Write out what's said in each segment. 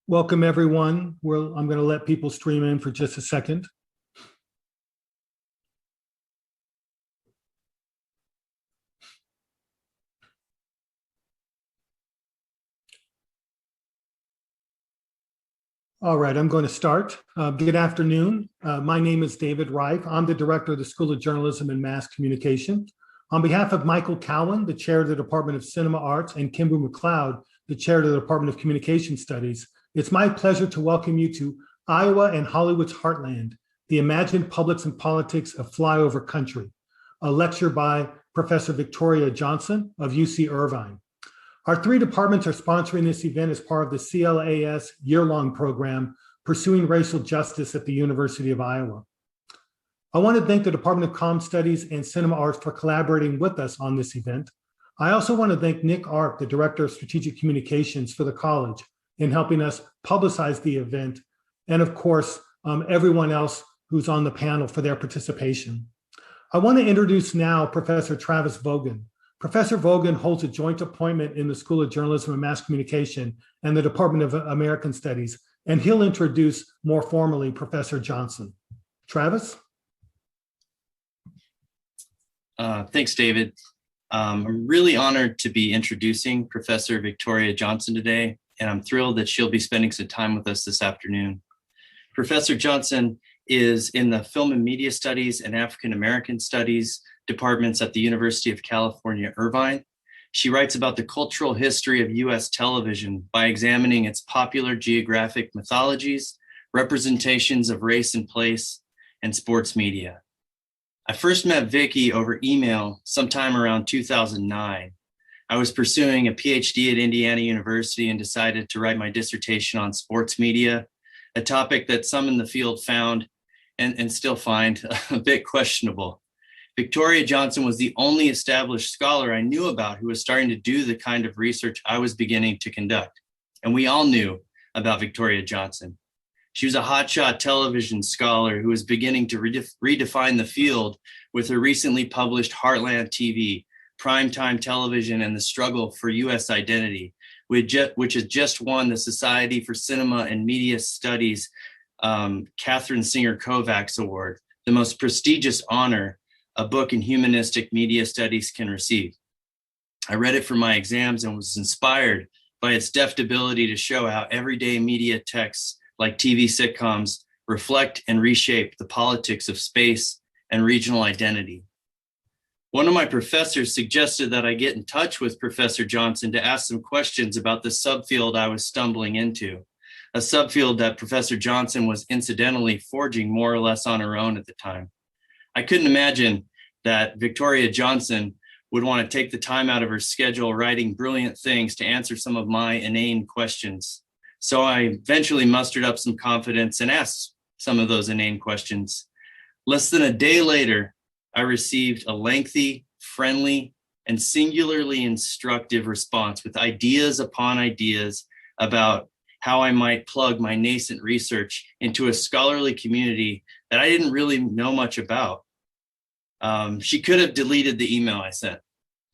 Welcome, everyone. I'm going to let people stream in for just a second. All right, I'm going to start. Good afternoon. My name is David Reif. I'm the director of the School of Journalism and Mass Communication. On behalf of Michael Cowan, the chair of the Department of Cinema Arts, and Kimber McLeod, the chair of the Department of Communication Studies, it's my pleasure to welcome you to Iowa and Hollywood's Heartland, the imagined publics and politics of flyover country, a lecture by Professor Victoria Johnson of UC Irvine. Our three departments are sponsoring this event as part of the CLAS year-long program, Pursuing Racial Justice at the University of Iowa. I want to thank the Department of Comm Studies and Cinema Arts for collaborating with us on this event. I also want to thank Nick Arp, the Director of Strategic Communications for the college, in helping us publicize the event, and of course, everyone else who's on the panel for their participation. I want to introduce now Professor Travis Vogan. Professor Vogan holds a joint appointment in the School of Journalism and Mass Communication and the Department of American Studies, and he'll introduce more formally Professor Johnson. Travis? Thanks, David. I'm really honored to be introducing Professor Victoria Johnson today, and I'm thrilled that she'll be spending some time with us this afternoon. Professor Johnson is in the Film and Media Studies and African American Studies departments at the University of California, Irvine. She writes about the cultural history of US television by examining its popular geographic mythologies, representations of race and place, and sports media. I first met Vicky over email sometime around 2009. I was pursuing a PhD at Indiana University and decided to write my dissertation on sports media, a topic that some in the field found and still find a bit questionable. Victoria Johnson was the only established scholar I knew about who was starting to do the kind of research I was beginning to conduct. And we all knew about Victoria Johnson. She was a hotshot television scholar who was beginning to redefine the field with her recently published Heartland TV, Primetime Television and the Struggle for U.S. Identity, which has just won the Society for Cinema and Media Studies Katherine Singer Kovacs Award, the most prestigious honor a book in humanistic media studies can receive. I read it for my exams and was inspired by its deft ability to show how everyday media texts like TV sitcoms reflect and reshape the politics of space and regional identity. One of my professors suggested that I get in touch with Professor Johnson to ask some questions about the subfield I was stumbling into, a subfield that Professor Johnson was incidentally forging more or less on her own at the time. I couldn't imagine that Victoria Johnson would want to take the time out of her schedule writing brilliant things to answer some of my inane questions. So I eventually mustered up some confidence and asked some of those inane questions. Less than a day later, I received a lengthy, friendly, and singularly instructive response with ideas upon ideas about how I might plug my nascent research into a scholarly community that I didn't really know much about. She could have deleted the email I sent.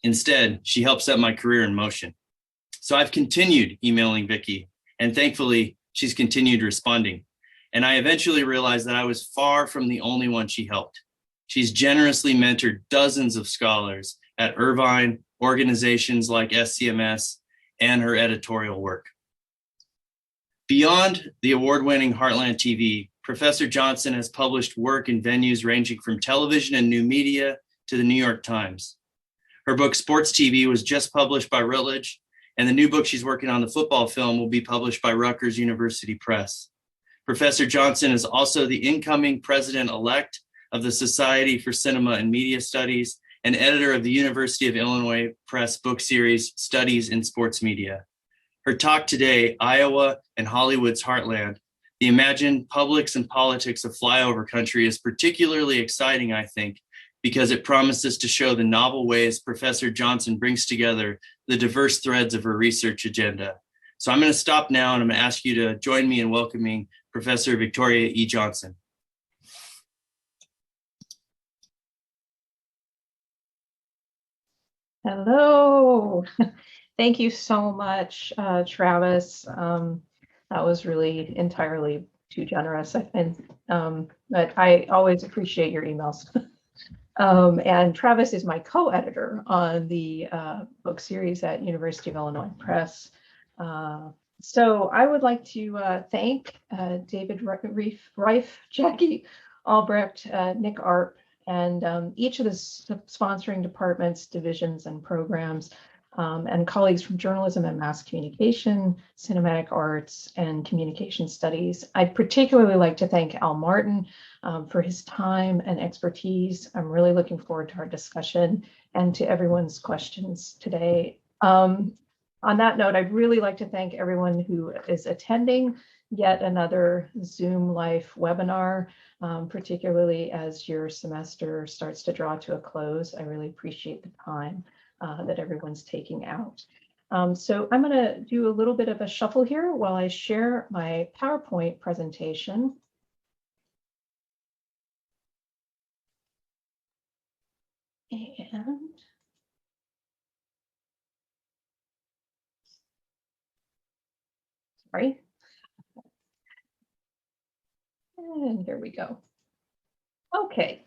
Instead, she helped set my career in motion. So I've continued emailing Vicky, and thankfully, she's continued responding. And I eventually realized that I was far from the only one she helped. She's generously mentored dozens of scholars at Irvine, organizations like SCMS, and her editorial work. Beyond the award-winning Heartland TV, Professor Johnson has published work in venues ranging from television and new media to the New York Times. Her book, Sports TV, was just published by Routledge, and the new book she's working on, the football film, will be published by Rutgers University Press. Professor Johnson is also the incoming president-elect of the Society for Cinema and Media Studies and editor of the University of Illinois Press book series, Studies in Sports Media. Her talk today, Iowa and Hollywood's Heartland, the imagined publics and politics of flyover country, is particularly exciting, I think, because it promises to show the novel ways Professor Johnson brings together the diverse threads of her research agenda. So I'm going to stop now and I'm going to ask you to join me in welcoming Professor Victoria E. Johnson. Hello. Thank you so much, Travis. That was really entirely too generous. But I always appreciate your emails. And Travis is my co-editor on the book series at University of Illinois Press. So I would like to thank David Reif, Jackie Albrecht, Nick Arp, and each of the sponsoring departments, divisions, and programs, and colleagues from journalism and mass communication, cinematic arts, and communication studies. I'd particularly like to thank Al Martin for his time and expertise. I'm really looking forward to our discussion and to everyone's questions today. On that note, I'd really like to thank everyone who is attending yet another Zoom Life webinar, particularly as your semester starts to draw to a close. I really appreciate the time that everyone's taking out. So I'm going to do a little bit of a shuffle here while I share my PowerPoint presentation. And sorry. And here we go. Okay.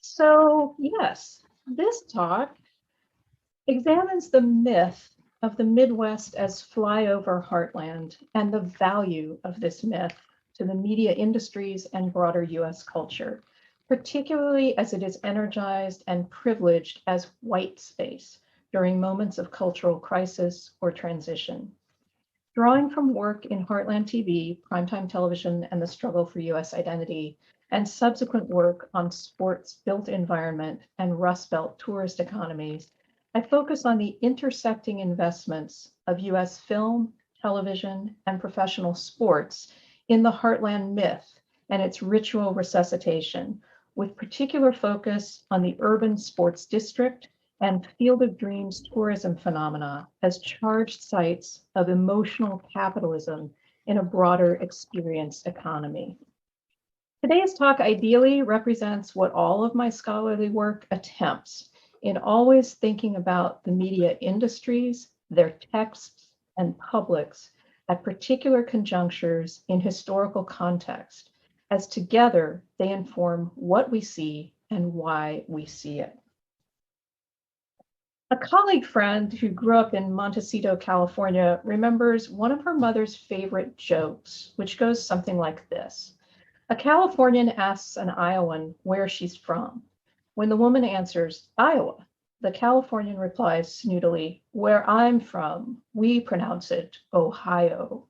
So yes, this talk examines the myth of the Midwest as flyover heartland and the value of this myth to the media industries and broader US culture, particularly as it is energized and privileged as white space during moments of cultural crisis or transition. Drawing from work in Heartland TV, primetime television, and the struggle for US identity, and subsequent work on sports built environment and Rust Belt tourist economies, I focus on the intersecting investments of US film, television, and professional sports in the Heartland myth and its ritual resuscitation, with particular focus on the urban sports district and Field of Dreams tourism phenomena as charged sites of emotional capitalism in a broader experience economy. Today's talk ideally represents what all of my scholarly work attempts in always thinking about the media industries, their texts, and publics at particular conjunctures in historical context, as together they inform what we see and why we see it. A colleague friend who grew up in Montecito, California, remembers one of her mother's favorite jokes, which goes something like this. A Californian asks an Iowan where she's from. When the woman answers, Iowa, the Californian replies snootily, where I'm from, we pronounce it Ohio.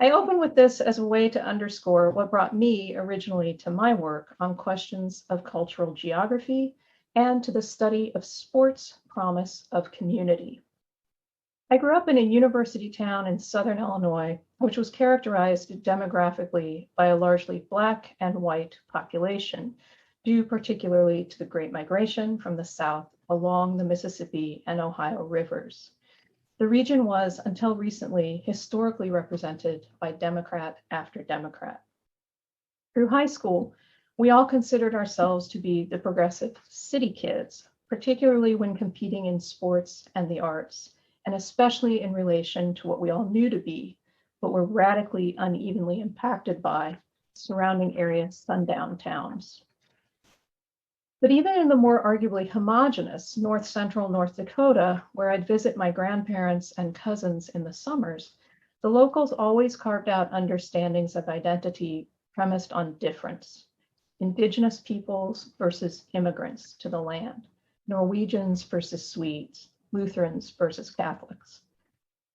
I open with this as a way to underscore what brought me originally to my work on questions of cultural geography and to the study of sports promise of community. I grew up in a university town in Southern Illinois, which was characterized demographically by a largely Black and white population, due particularly to the Great Migration from the South along the Mississippi and Ohio rivers. The region was, until recently, historically represented by Democrat after Democrat. Through high school, we all considered ourselves to be the progressive city kids, particularly when competing in sports and the arts, and especially in relation to what we all knew to be, but were radically unevenly impacted by surrounding area sundown towns. But even in the more arguably homogeneous North Central North Dakota, where I'd visit my grandparents and cousins in the summers, the locals always carved out understandings of identity premised on difference. Indigenous peoples versus immigrants to the land, Norwegians versus Swedes, Lutherans versus Catholics.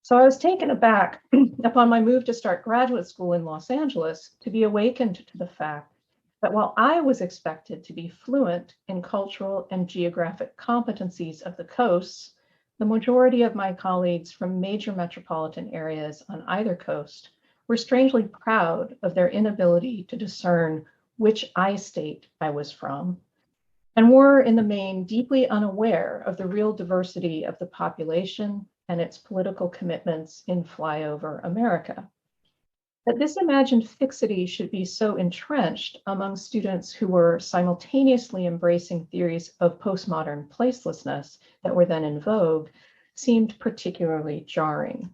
So I was taken aback upon my move to start graduate school in Los Angeles to be awakened to the fact that while I was expected to be fluent in cultural and geographic competencies of the coasts, the majority of my colleagues from major metropolitan areas on either coast were strangely proud of their inability to discern which I-state I was from, and were in the main deeply unaware of the real diversity of the population and its political commitments in flyover America. That this imagined fixity should be so entrenched among students who were simultaneously embracing theories of postmodern placelessness that were then in vogue seemed particularly jarring.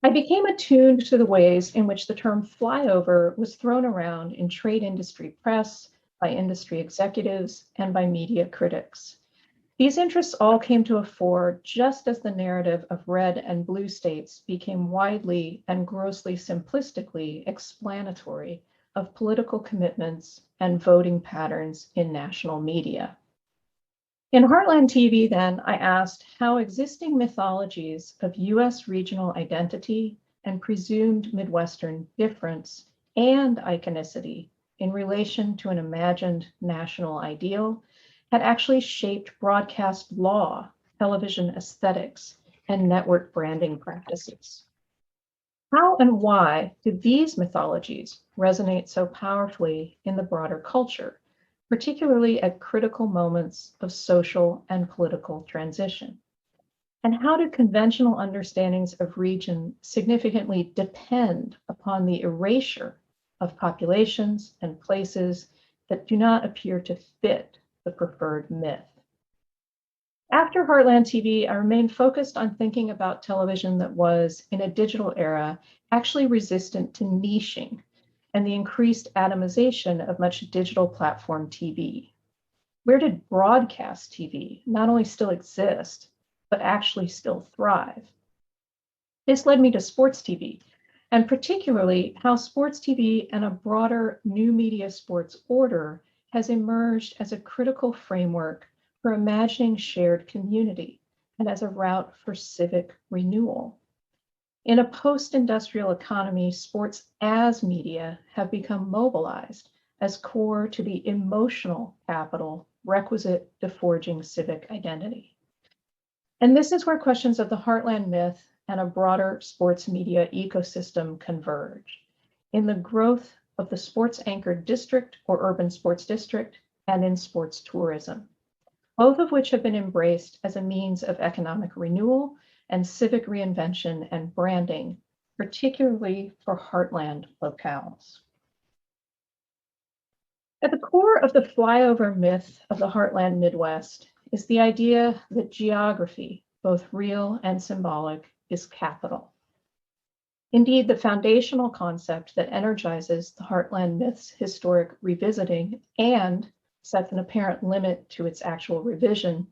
I became attuned to the ways in which the term flyover was thrown around in trade industry press, by industry executives, and by media critics. These interests all came to a fore just as the narrative of red and blue states became widely and grossly simplistically explanatory of political commitments and voting patterns in national media. In Heartland TV, then, I asked how existing mythologies of US regional identity and presumed Midwestern difference and iconicity in relation to an imagined national ideal had actually shaped broadcast law, television aesthetics, and network branding practices. How and why do these mythologies resonate so powerfully in the broader culture, particularly at critical moments of social and political transition? And how do conventional understandings of region significantly depend upon the erasure of populations and places that do not appear to fit the preferred myth? After Heartland TV, I remained focused on thinking about television that was, in a digital era, actually resistant to niching and the increased atomization of much digital platform TV. Where did broadcast TV not only still exist, but actually still thrive? This led me to sports TV, and particularly how sports TV and a broader new media sports order has emerged as a critical framework for imagining shared community and as a route for civic renewal. In a post-industrial economy, sports as media have become mobilized as core to the emotional capital requisite to forging civic identity. And this is where questions of the Heartland myth and a broader sports media ecosystem converge in the growth of the sports-anchored district or urban sports district and in sports tourism, both of which have been embraced as a means of economic renewal and civic reinvention and branding, particularly for heartland locales. At the core of the flyover myth of the Heartland Midwest is the idea that geography, both real and symbolic, is capital. Indeed, the foundational concept that energizes the Heartland myth's historic revisiting and sets an apparent limit to its actual revision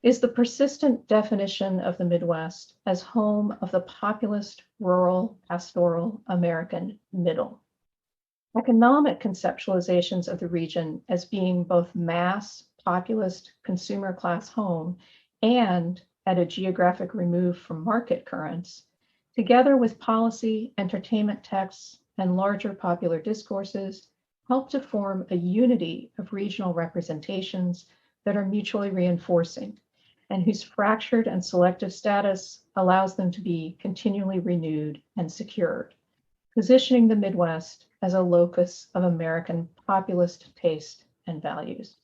is the persistent definition of the Midwest as home of the populist, rural, pastoral American middle. Economic conceptualizations of the region as being both mass, populist, consumer class home and at a geographic remove from market currents, together with policy, entertainment texts, and larger popular discourses, help to form a unity of regional representations that are mutually reinforcing and whose fractured and selective status allows them to be continually renewed and secured, positioning the Midwest as a locus of American populist taste and values.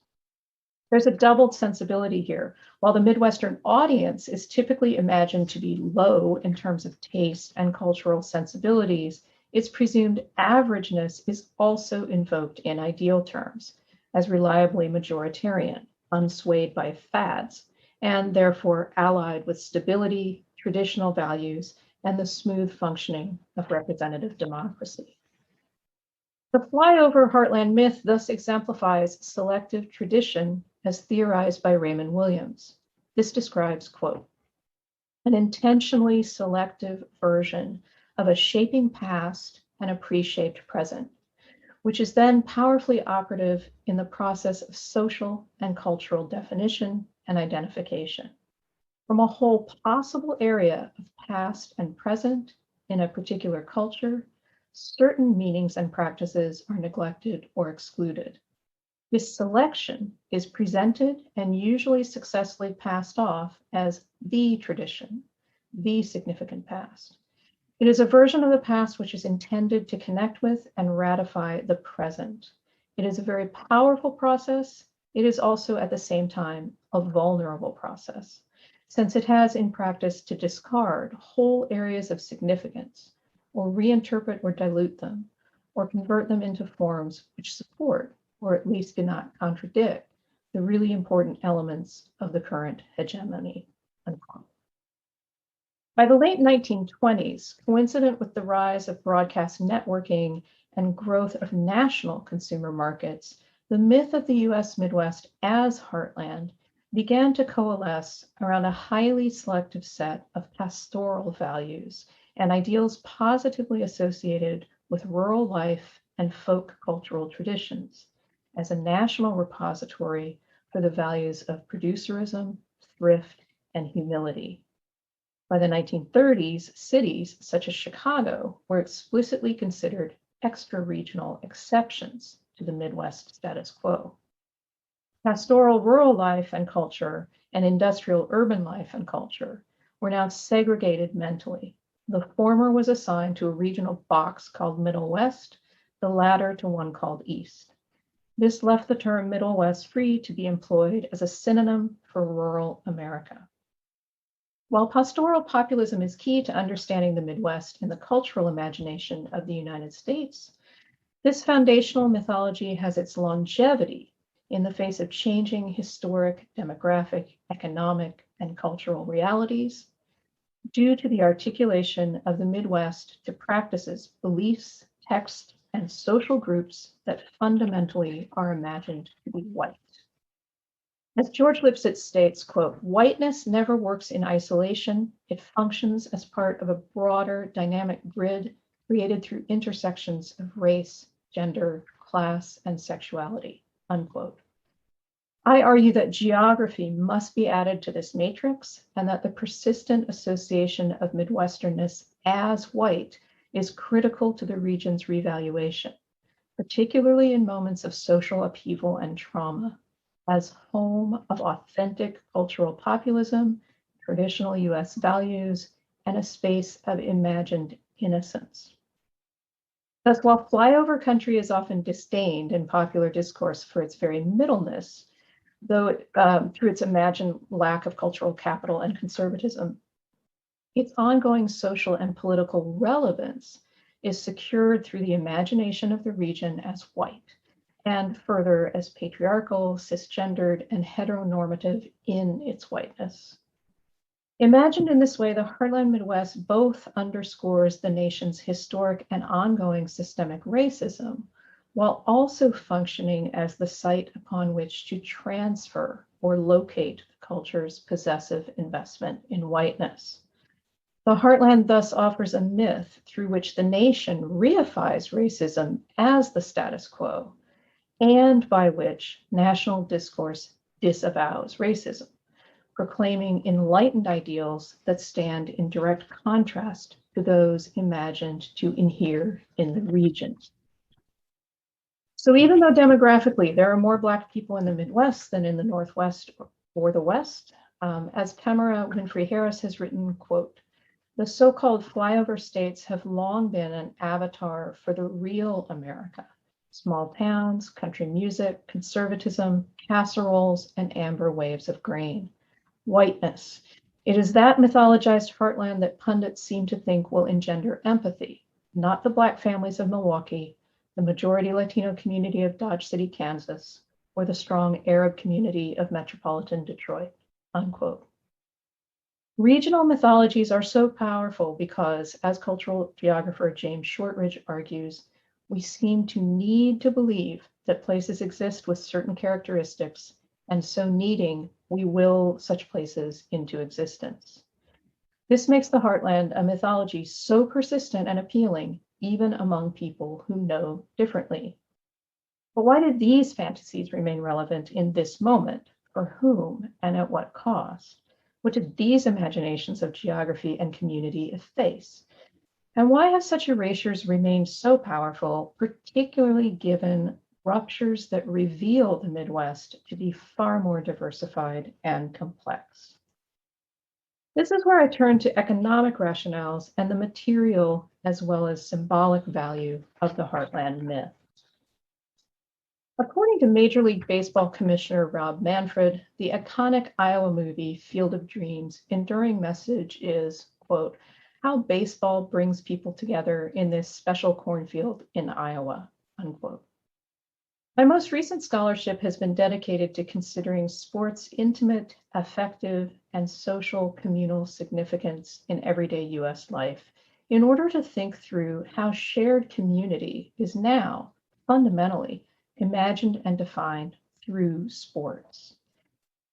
There's a doubled sensibility here. While the Midwestern audience is typically imagined to be low in terms of taste and cultural sensibilities, its presumed averageness is also invoked in ideal terms as reliably majoritarian, unswayed by fads, and therefore allied with stability, traditional values, and the smooth functioning of representative democracy. The flyover heartland myth thus exemplifies selective tradition as theorized by Raymond Williams. This describes, quote, an intentionally selective version of a shaping past and a pre-shaped present, which is then powerfully operative in the process of social and cultural definition and identification. From a whole possible area of past and present in a particular culture, certain meanings and practices are neglected or excluded. This selection is presented and usually successfully passed off as the tradition, the significant past. It is a version of the past which is intended to connect with and ratify the present. It is a very powerful process. It is also at the same time a vulnerable process, since it has in practice to discard whole areas of significance, or reinterpret or dilute them, or convert them into forms which support, or at least do not contradict, the really important elements of the current hegemony. Unquote. By the late 1920s, coincident with the rise of broadcast networking and growth of national consumer markets, the myth of the US Midwest as heartland began to coalesce around a highly selective set of pastoral values and ideals positively associated with rural life and folk cultural traditions as a national repository for the values of producerism, thrift, and humility. By the 1930s, cities such as Chicago were explicitly considered extra-regional exceptions to the Midwest status quo. Pastoral rural life and culture and industrial urban life and culture were now segregated mentally. The former was assigned to a regional box called Middle West, the latter to one called East. This left the term Middle West free to be employed as a synonym for rural America. While pastoral populism is key to understanding the Midwest in the cultural imagination of the United States, this foundational mythology has its longevity in the face of changing historic, demographic, economic, and cultural realities due to the articulation of the Midwest to practices, beliefs, texts, and social groups that fundamentally are imagined to be white. As George Lipset states, quote, "Whiteness never works in isolation. It functions as part of a broader dynamic grid created through intersections of race, gender, class, and sexuality," unquote. I argue that geography must be added to this matrix and that the persistent association of Midwesternness as white is critical to the region's revaluation, particularly in moments of social upheaval and trauma, as home of authentic cultural populism, traditional US values, and a space of imagined innocence. Thus, while flyover country is often disdained in popular discourse for its very middleness, though through its imagined lack of cultural capital and conservatism, its ongoing social and political relevance is secured through the imagination of the region as white, and further as patriarchal, cisgendered, and heteronormative in its whiteness. Imagined in this way, the Heartland Midwest both underscores the nation's historic and ongoing systemic racism, while also functioning as the site upon which to transfer or locate the culture's possessive investment in whiteness. The Heartland thus offers a myth through which the nation reifies racism as the status quo, and by which national discourse disavows racism, proclaiming enlightened ideals that stand in direct contrast to those imagined to inhere in the region. So even though demographically there are more Black people in the Midwest than in the Northwest or the West, as Tamara Winfrey Harris has written, quote, "The so-called flyover states have long been an avatar for the real America. Small towns, country music, conservatism, casseroles, and amber waves of grain. Whiteness. It is that mythologized heartland that pundits seem to think will engender empathy, not the Black families of Milwaukee, the majority Latino community of Dodge City, Kansas, or the strong Arab community of metropolitan Detroit," unquote. Regional mythologies are so powerful because, as cultural geographer James Shortridge argues, we seem to need to believe that places exist with certain characteristics, and so needing, we will such places into existence. This makes the Heartland a mythology so persistent and appealing, even among people who know differently. But why did these fantasies remain relevant in this moment? For whom and at what cost? What did these imaginations of geography and community efface? And why have such erasures remained so powerful, particularly given ruptures that reveal the Midwest to be far more diversified and complex? This is where I turn to economic rationales and the material as well as symbolic value of the Heartland myth. According to Major League Baseball Commissioner Rob Manfred, the iconic Iowa movie Field of Dreams' enduring message is, quote, "How baseball brings people together in this special cornfield in Iowa," unquote. My most recent scholarship has been dedicated to considering sports' intimate, affective, and social communal significance in everyday US life in order to think through how shared community is now fundamentally imagined and defined through sports.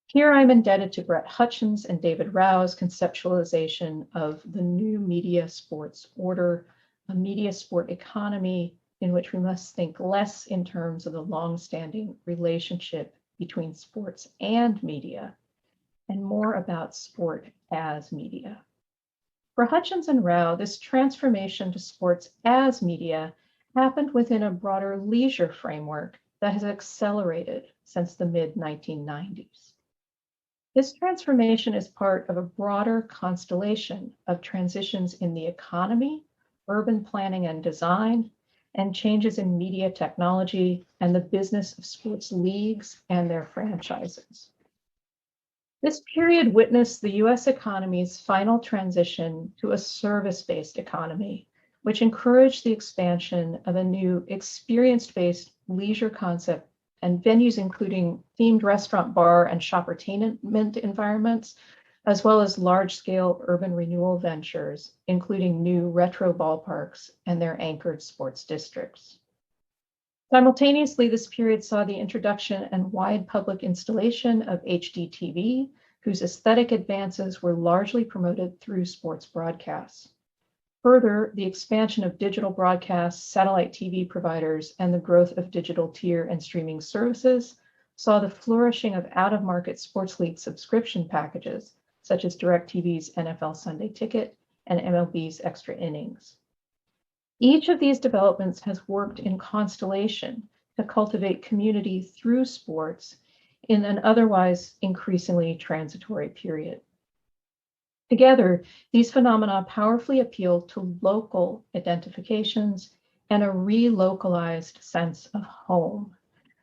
Here I'm indebted to Brett Hutchins and David Rao's conceptualization of the new media sports order, a media sport economy in which we must think less in terms of the long-standing relationship between sports and media, and more about sport as media. For Hutchins and Rao, this transformation to sports as media happened within a broader leisure framework that has accelerated since the mid-1990s. This transformation is part of a broader constellation of transitions in the economy, urban planning and design, and changes in media technology and the business of sports leagues and their franchises. This period witnessed the US economy's final transition to a service-based economy, which encouraged the expansion of a new experience-based leisure concept and venues including themed restaurant, bar, and shoppertainment environments, as well as large-scale urban renewal ventures, including new retro ballparks and their anchored sports districts. Simultaneously, this period saw the introduction and wide public installation of HD TV, whose aesthetic advances were largely promoted through sports broadcasts. Further, the expansion of digital broadcasts, satellite TV providers, and the growth of digital tier and streaming services saw the flourishing of out-of-market sports league subscription packages, such as DirecTV's NFL Sunday Ticket and MLB's Extra Innings. Each of these developments has worked in constellation to cultivate community through sports in an otherwise increasingly transitory period. Together, these phenomena powerfully appeal to local identifications and a relocalized sense of home,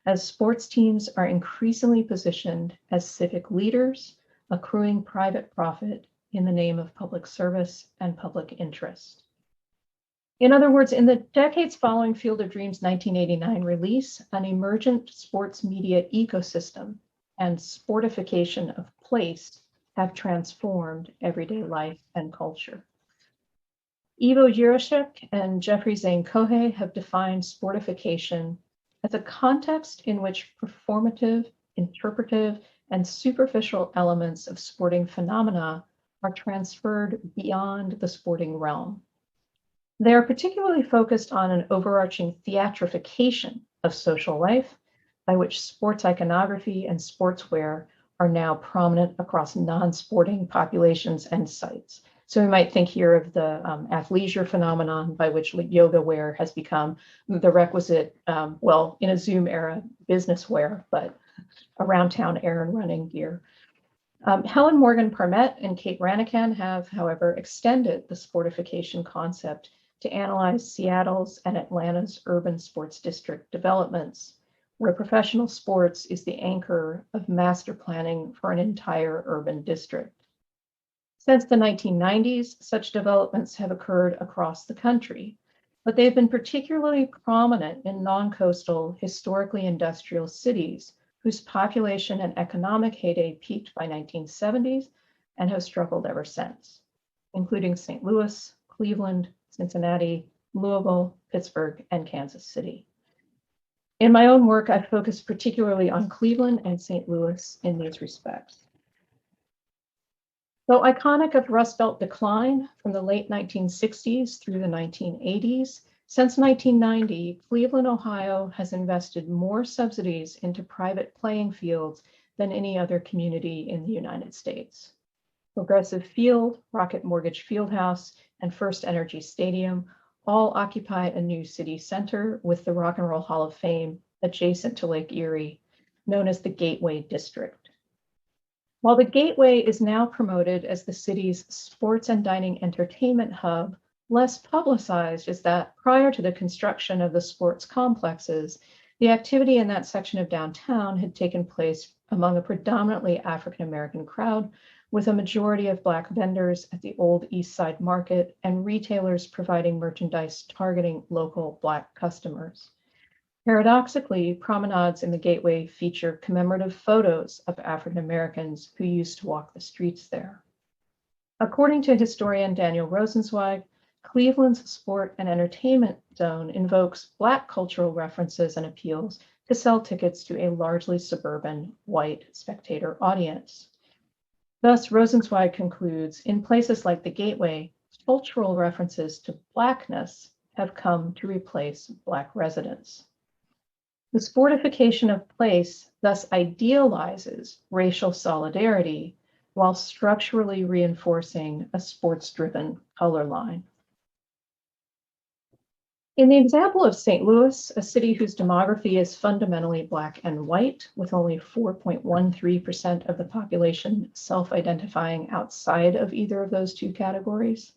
as sports teams are increasingly positioned as civic leaders, accruing private profit in the name of public service and public interest. In other words, in the decades following Field of Dreams' 1989 release, an emergent sports media ecosystem and sportification of place have transformed everyday life and culture. Ivo Jiroshek and Jeffrey Zane Kohei have defined sportification as a context in which performative, interpretive, and superficial elements of sporting phenomena are transferred beyond the sporting realm. They are particularly focused on an overarching theatrification of social life, by which sports iconography and sportswear are now prominent across non-sporting populations and sites. So we might think here of the athleisure phenomenon, by which yoga wear has become the requisite, well, in a Zoom era, business wear, but around town errand running gear. Helen Morgan Parmet and Kate Ranican have, however, extended the sportification concept to analyze Seattle's and Atlanta's urban sports district developments, where professional sports is the anchor of master planning for an entire urban district. Since the 1990s, such developments have occurred across the country, but they've been particularly prominent in non-coastal, historically industrial cities whose population and economic heyday peaked by 1970s and have struggled ever since, including St. Louis, Cleveland, Cincinnati, Louisville, Pittsburgh, and Kansas City. In my own work, I've focused particularly on Cleveland and St. Louis in these respects. Though iconic of Rust Belt decline from the late 1960s through the 1980s, since 1990, Cleveland, Ohio has invested more subsidies into private playing fields than any other community in the United States. Progressive Field, Rocket Mortgage Fieldhouse, and First Energy Stadium all occupy a new city center with the Rock and Roll Hall of Fame adjacent to Lake Erie, known as the Gateway District. While the Gateway is now promoted as the city's sports and dining entertainment hub, less publicized is that prior to the construction of the sports complexes, the activity in that section of downtown had taken place among a predominantly African-American crowd, with a majority of Black vendors at the old East Side Market and retailers providing merchandise targeting local Black customers. Paradoxically, promenades in the Gateway feature commemorative photos of African Americans who used to walk the streets there. According to historian Daniel Rosenzweig, Cleveland's sport and entertainment zone invokes Black cultural references and appeals to sell tickets to a largely suburban white spectator audience. Thus, Rosenzweig concludes, in places like the Gateway, cultural references to Blackness have come to replace Black residents. The sportification of place thus idealizes racial solidarity while structurally reinforcing a sports-driven color line. In the example of St. Louis, a city whose demography is fundamentally Black and white, with only 4.13% of the population self-identifying outside of either of those two categories,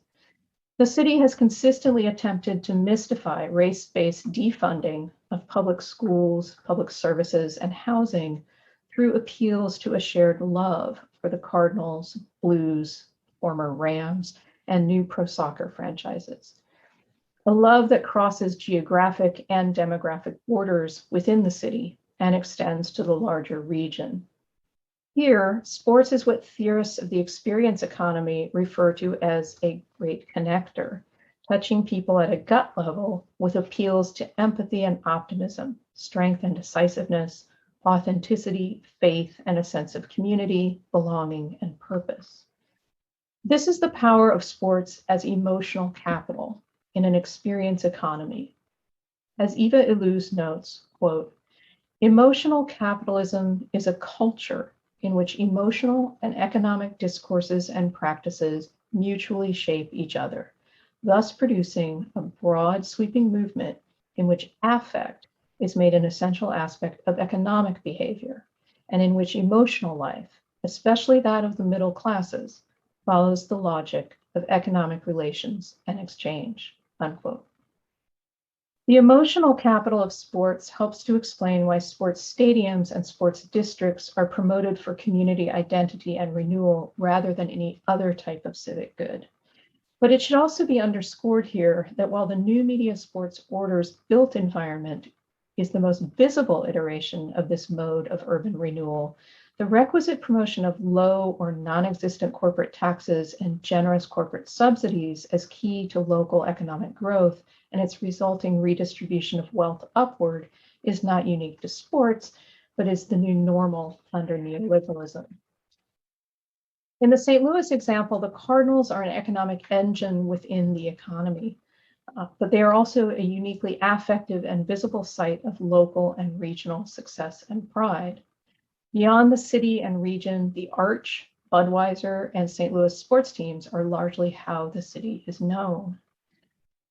the city has consistently attempted to mystify race-based defunding of public schools, public services, and housing through appeals to a shared love for the Cardinals, Blues, former Rams, and new pro soccer franchises. A love that crosses geographic and demographic borders within the city and extends to the larger region. Here, sports is what theorists of the experience economy refer to as a great connector, touching people at a gut level with appeals to empathy and optimism, strength and decisiveness, authenticity, faith, and a sense of community, belonging, and purpose. This is the power of sports as emotional capital in an experience economy. As Eva Illouz notes, quote, "Emotional capitalism is a culture in which emotional and economic discourses and practices mutually shape each other, thus producing a broad sweeping movement in which affect is made an essential aspect of economic behavior, and in which emotional life, especially that of the middle classes, follows the logic of economic relations and exchange," unquote. The emotional capital of sports helps to explain why sports stadiums and sports districts are promoted for community identity and renewal rather than any other type of civic good. But it should also be underscored here that while the new media sports order's built environment is the most visible iteration of this mode of urban renewal, the requisite promotion of low or non-existent corporate taxes and generous corporate subsidies as key to local economic growth and its resulting redistribution of wealth upward is not unique to sports, but is the new normal under neoliberalism. In the St. Louis example, the Cardinals are an economic engine within the economy, but they are also a uniquely affective and visible site of local and regional success and pride. Beyond the city and region, the Arch, Budweiser, and St. Louis sports teams are largely how the city is known.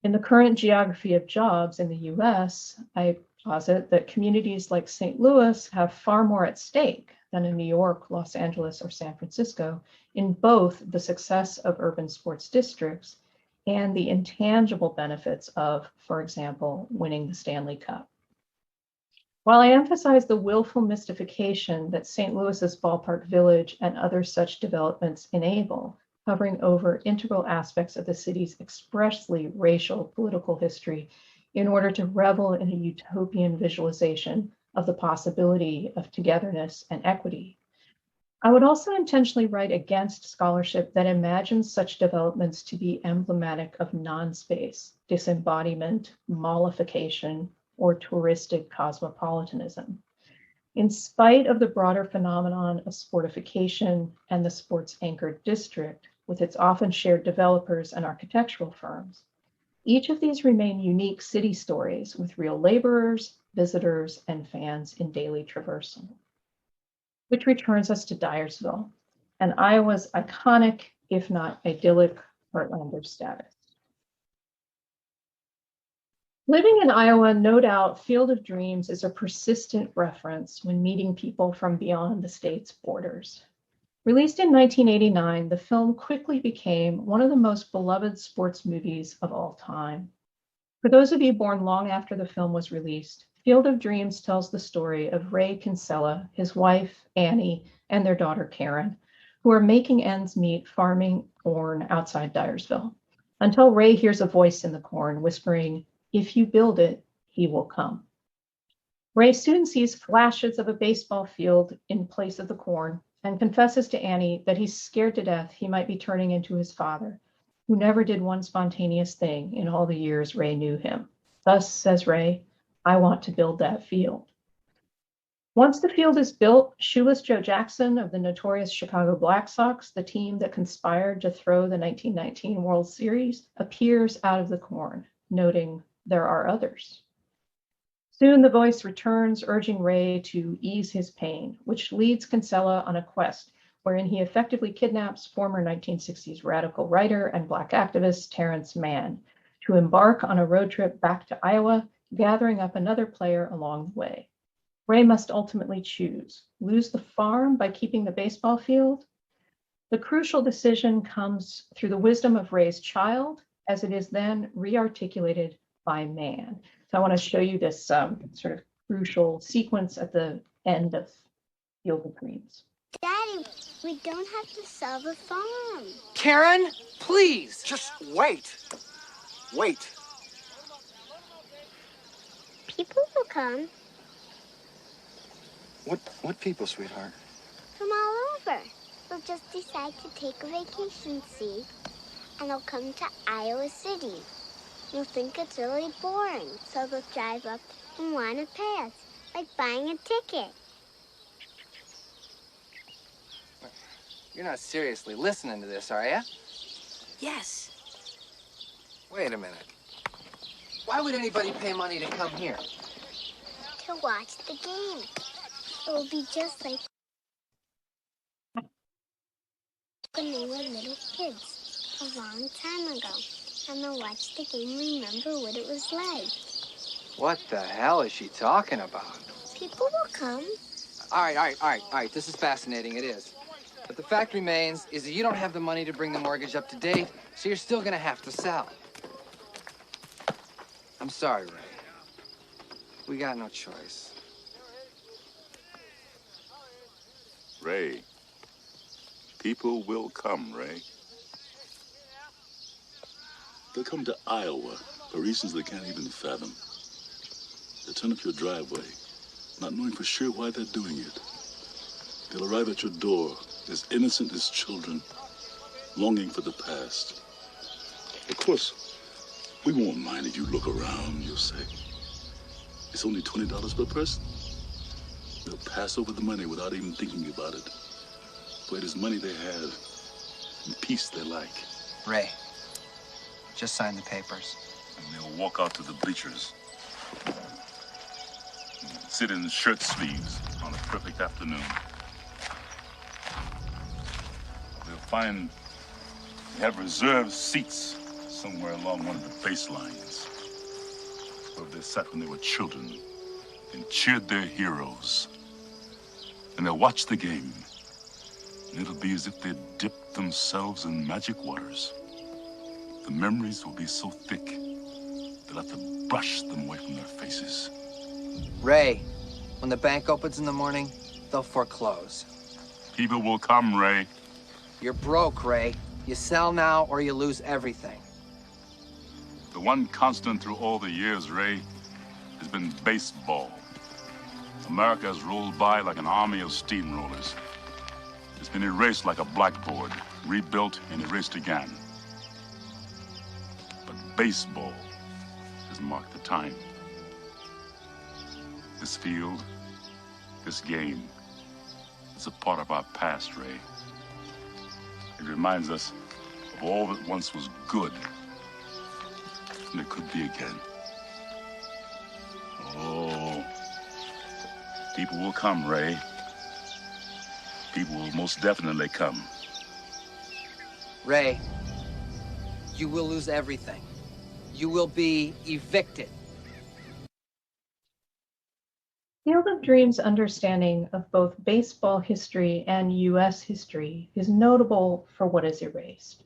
In the current geography of jobs in the US, I posit that communities like St. Louis have far more at stake than in New York, Los Angeles, or San Francisco in both the success of urban sports districts and the intangible benefits of, for example, winning the Stanley Cup. While I emphasize the willful mystification that St. Louis's Ballpark Village and other such developments enable, covering over integral aspects of the city's expressly racial political history in order to revel in a utopian visualization of the possibility of togetherness and equity, I would also intentionally write against scholarship that imagines such developments to be emblematic of non-space, disembodiment, mollification, or touristic cosmopolitanism. In spite of the broader phenomenon of sportification and the sports-anchored district, with its often shared developers and architectural firms, each of these remain unique city stories with real laborers, visitors, and fans in daily traversal. Which returns us to Dyersville and Iowa's iconic, if not idyllic, Heartlander status. Living in Iowa, no doubt, Field of Dreams is a persistent reference when meeting people from beyond the state's borders. Released in 1989, the film quickly became one of the most beloved sports movies of all time. For those of you born long after the film was released, Field of Dreams tells the story of Ray Kinsella, his wife, Annie, and their daughter, Karen, who are making ends meet farming corn outside Dyersville, until Ray hears a voice in the corn whispering, "If you build it, he will come." Ray soon sees flashes of a baseball field in place of the corn and confesses to Annie that he's scared to death he might be turning into his father, who never did one spontaneous thing in all the years Ray knew him. Thus, says Ray, I want to build that field. Once the field is built, Shoeless Joe Jackson of the notorious Chicago Black Sox, the team that conspired to throw the 1919 World Series, appears out of the corn, noting there are others. Soon the voice returns, urging Ray to ease his pain, which leads Kinsella on a quest wherein he effectively kidnaps former 1960s radical writer and Black activist Terrence Mann to embark on a road trip back to Iowa, gathering up another player along the way. Ray must ultimately choose, lose the farm by keeping the baseball field. The crucial decision comes through the wisdom of Ray's child, as it is then re-articulated by Mann. So I want to show you this sort of crucial sequence at the end of Field of Dreams. Daddy, we don't have to sell the farm. Karen, please. Just wait. Wait. People will come What people, sweetheart? from all over. They'll just decide to take a vacation, see? And they'll come to Iowa City. You'll think it's really boring, so they'll drive up and want to pay us, like buying a ticket. You're not seriously listening to this, are you? Yes. Wait a minute. Why would anybody pay money to come here? To watch the game. It will be just like when they were little kids a long time ago. And they'll watch the game, remember what it was like. What the hell is she talking about? People will come. All right. This is fascinating, it is. But the fact remains is that you don't have the money to bring the mortgage up to date, so you're still gonna have to sell. I'm sorry, Ray. We got no choice. Ray, people will come, Ray. They'll come to Iowa for reasons they can't even fathom. They'll turn up your driveway, not knowing for sure why they're doing it. They'll arrive at your door as innocent as children, longing for the past. Of course, we won't mind if you look around, you'll say. It's only $20 per person. They'll pass over the money without even thinking about it. For it is money they have and peace they like. Ray, just sign the papers. And they'll walk out to the bleachers. Sit in shirt sleeves on a perfect afternoon. They'll find they have reserved seats somewhere along one of the baselines, where they sat when they were children and cheered their heroes. And they'll watch the game. And it'll be as if they'd dipped themselves in magic waters. The memories will be so thick, they'll have to brush them away from their faces. Ray, when the bank opens in the morning, they'll foreclose. People will come, Ray. You're broke, Ray. You sell now or you lose everything. The one constant through all the years, Ray, has been baseball. America has rolled by like an army of steamrollers. It's been erased like a blackboard, rebuilt and erased again. But baseball has marked the time. This field, this game, is a part of our past, Ray. It reminds us of all that once was good, and it could be again. Oh, people will come, Ray. People will most definitely come. Ray, you will lose everything. You will be evicted. Field of Dreams' understanding of both baseball history and U.S. history is notable for what is erased.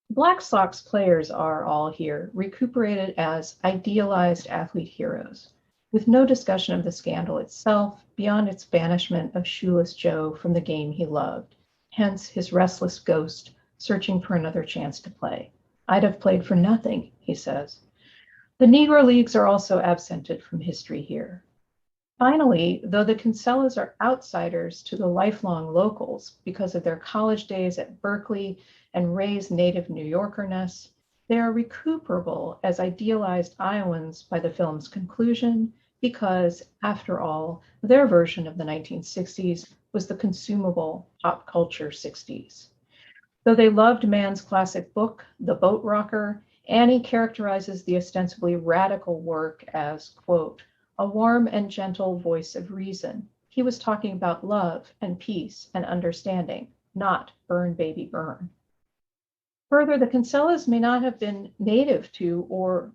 Black Sox players are all here recuperated as idealized athlete heroes, with no discussion of the scandal itself beyond its banishment of Shoeless Joe from the game he loved, hence his restless ghost searching for another chance to play. I'd have played for nothing, he says. The Negro Leagues are also absented from history here. Finally, though the Kinsellas are outsiders to the lifelong locals because of their college days at Berkeley and Ray's native New Yorkerness, they are recuperable as idealized Iowans by the film's conclusion because, after all, their version of the 1960s was the consumable pop culture 60s. Though they loved Mann's classic book, The Boat Rocker, Annie characterizes the ostensibly radical work as, quote, a warm and gentle voice of reason. He was talking about love and peace and understanding, not burn, baby, burn. Further, the Kinsellas may not have been native to or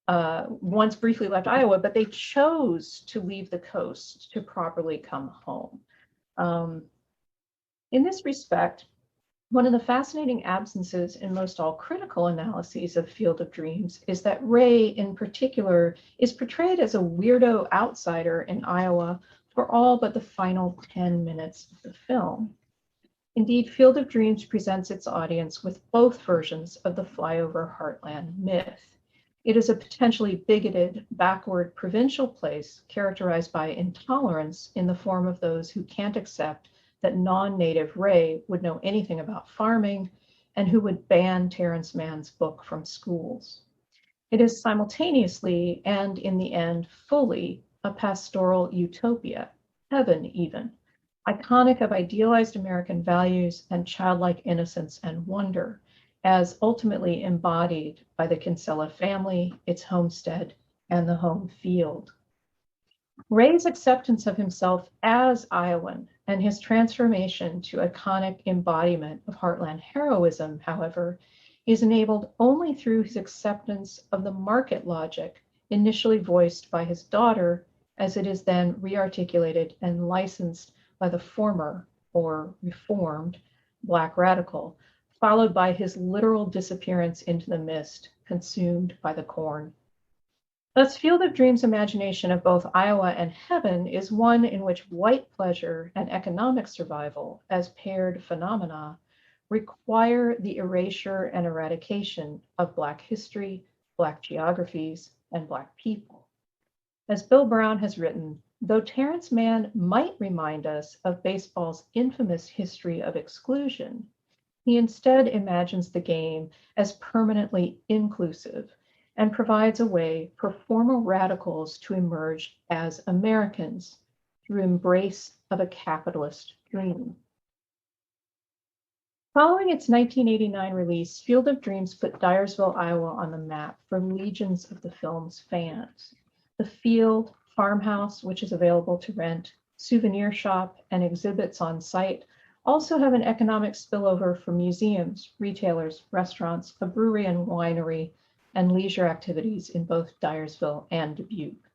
once briefly left Iowa, but they chose to leave the coast to properly come home. In this respect, one of the fascinating absences in most all critical analyses of Field of Dreams is that Ray, in particular, is portrayed as a weirdo outsider in Iowa for all but the final 10 minutes of the film. Indeed, Field of Dreams presents its audience with both versions of the Flyover Heartland myth. It is a potentially bigoted, backward provincial place characterized by intolerance in the form of those who can't accept that non-native Ray would know anything about farming and who would ban Terrence Mann's book from schools. It is simultaneously, and in the end, fully a pastoral utopia, heaven even, iconic of idealized American values and childlike innocence and wonder, as ultimately embodied by the Kinsella family, its homestead, and the home field. Ray's acceptance of himself as Iowan and his transformation to iconic embodiment of Heartland heroism, however, is enabled only through his acceptance of the market logic initially voiced by his daughter, as it is then rearticulated and licensed by the former, or reformed, Black radical, followed by his literal disappearance into the mist, consumed by the corn. Thus, Field of Dreams' imagination of both Iowa and heaven is one in which white pleasure and economic survival, as paired phenomena, require the erasure and eradication of Black history, Black geographies, and Black people. As Bill Brown has written, though Terrence Mann might remind us of baseball's infamous history of exclusion, he instead imagines the game as permanently inclusive and provides a way for former radicals to emerge as Americans through embrace of a capitalist dream. Following its 1989 release, Field of Dreams put Dyersville, Iowa on the map for legions of the film's fans. The field, farmhouse, which is available to rent, souvenir shop, and exhibits on site also have an economic spillover for museums, retailers, restaurants, a brewery and winery, and leisure activities in both Dyersville and Dubuque.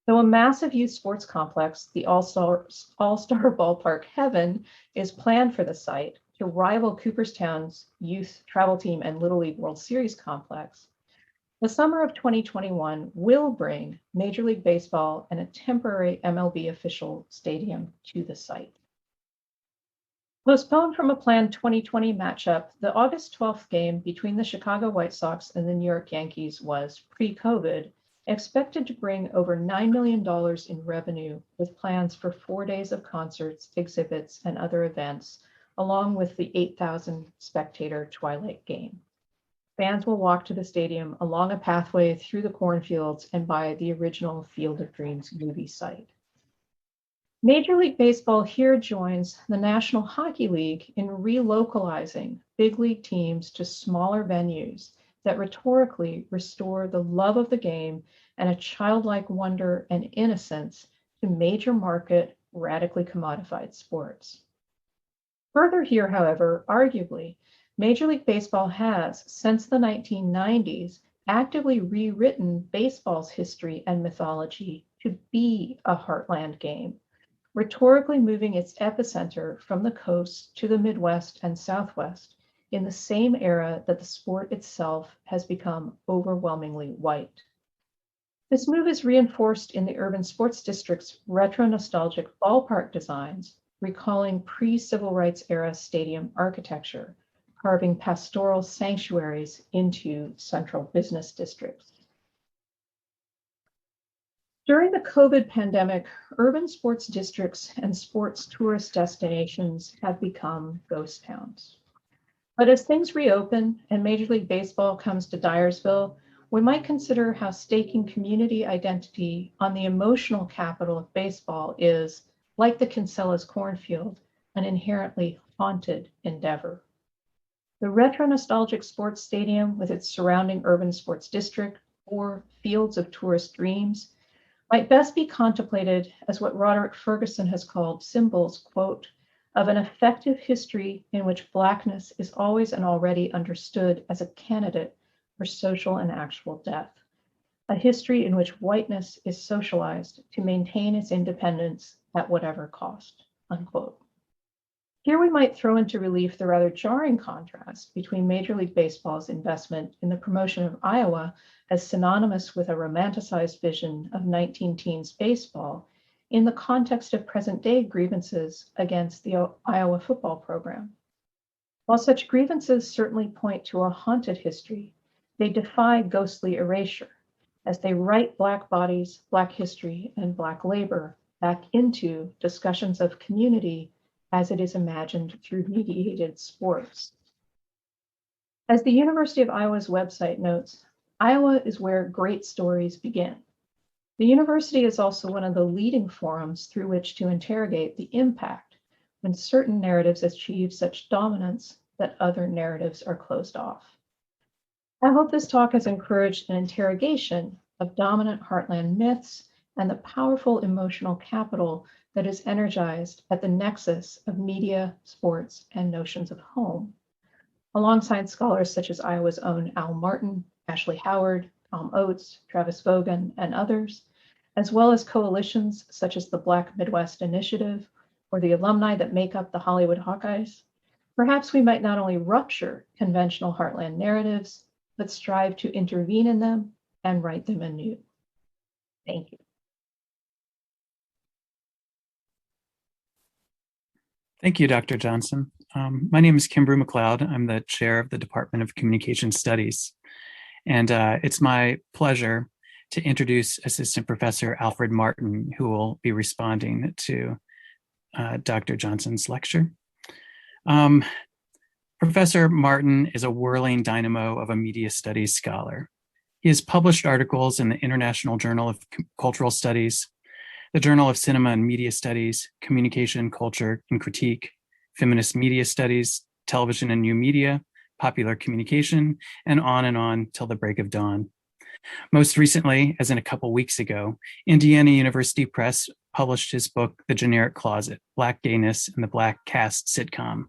Though a massive youth sports complex, the All-Star Ballpark Heaven is planned for the site to rival Cooperstown's youth travel team and Little League World Series complex, the summer of 2021 will bring Major League Baseball and a temporary MLB official stadium to the site. Postponed from a planned 2020 matchup, the August 12th game between the Chicago White Sox and the New York Yankees was, pre-COVID, expected to bring over $9 million in revenue with plans for 4 days of concerts, exhibits, and other events, along with the 8,000 spectator Twilight game. Fans will walk to the stadium along a pathway through the cornfields and by the original Field of Dreams movie site. Major League Baseball here joins the National Hockey League in relocalizing big league teams to smaller venues that rhetorically restore the love of the game and a childlike wonder and innocence to major market, radically commodified sports. Further here, however, arguably, Major League Baseball has, since the 1990s, actively rewritten baseball's history and mythology to be a heartland game, rhetorically moving its epicenter from the coast to the Midwest and Southwest in the same era that the sport itself has become overwhelmingly white. This move is reinforced in the urban sports district's retro-nostalgic ballpark designs, recalling pre-civil rights era stadium architecture, carving pastoral sanctuaries into central business districts. During the COVID pandemic, urban sports districts and sports tourist destinations have become ghost towns. But as things reopen and Major League Baseball comes to Dyersville, we might consider how staking community identity on the emotional capital of baseball is, like the Kinsella's cornfield, an inherently haunted endeavor. The retro-nostalgic sports stadium with its surrounding urban sports district or fields of tourist dreams might best be contemplated as what Roderick Ferguson has called symbols, quote, of an effective history in which Blackness is always and already understood as a candidate for social and actual death, a history in which whiteness is socialized to maintain its independence at whatever cost, unquote. Here we might throw into relief the rather jarring contrast between Major League Baseball's investment in the promotion of Iowa as synonymous with a romanticized vision of 19-teens baseball in the context of present-day grievances against the Iowa football program. While such grievances certainly point to a haunted history, they defy ghostly erasure as they write Black bodies, Black history, and Black labor back into discussions of community as it is imagined through mediated sports. As the University of Iowa's website notes, Iowa is where great stories begin. The university is also one of the leading forums through which to interrogate the impact when certain narratives achieve such dominance that other narratives are closed off. I hope this talk has encouraged an interrogation of dominant heartland myths and the powerful emotional capital that is energized at the nexus of media, sports, and notions of home. Alongside scholars such as Iowa's own Al Martin, Ashley Howard, Tom Oates, Travis Vogan, and others, as well as coalitions such as the Black Midwest Initiative or the alumni that make up the Hollywood Hawkeyes, perhaps we might not only rupture conventional heartland narratives, but strive to intervene in them and write them anew. Thank you. Thank you, Dr. Johnson. My name is Kimbrew McLeod. I'm the chair of the Department of Communication Studies. And it's my pleasure to introduce Assistant Professor Alfred Martin, who will be responding to Dr. Johnson's lecture. Professor Martin is a whirling dynamo of a media studies scholar. He has published articles in the International Journal of Cultural Studies, the Journal of Cinema and Media Studies, Communication, Culture, and Critique, Feminist Media Studies, Television and New Media, Popular Communication, and on till the break of dawn. Most recently, as in a couple weeks ago, Indiana University Press published his book, The Generic Closet, Black Gayness and the Black Cast Sitcom,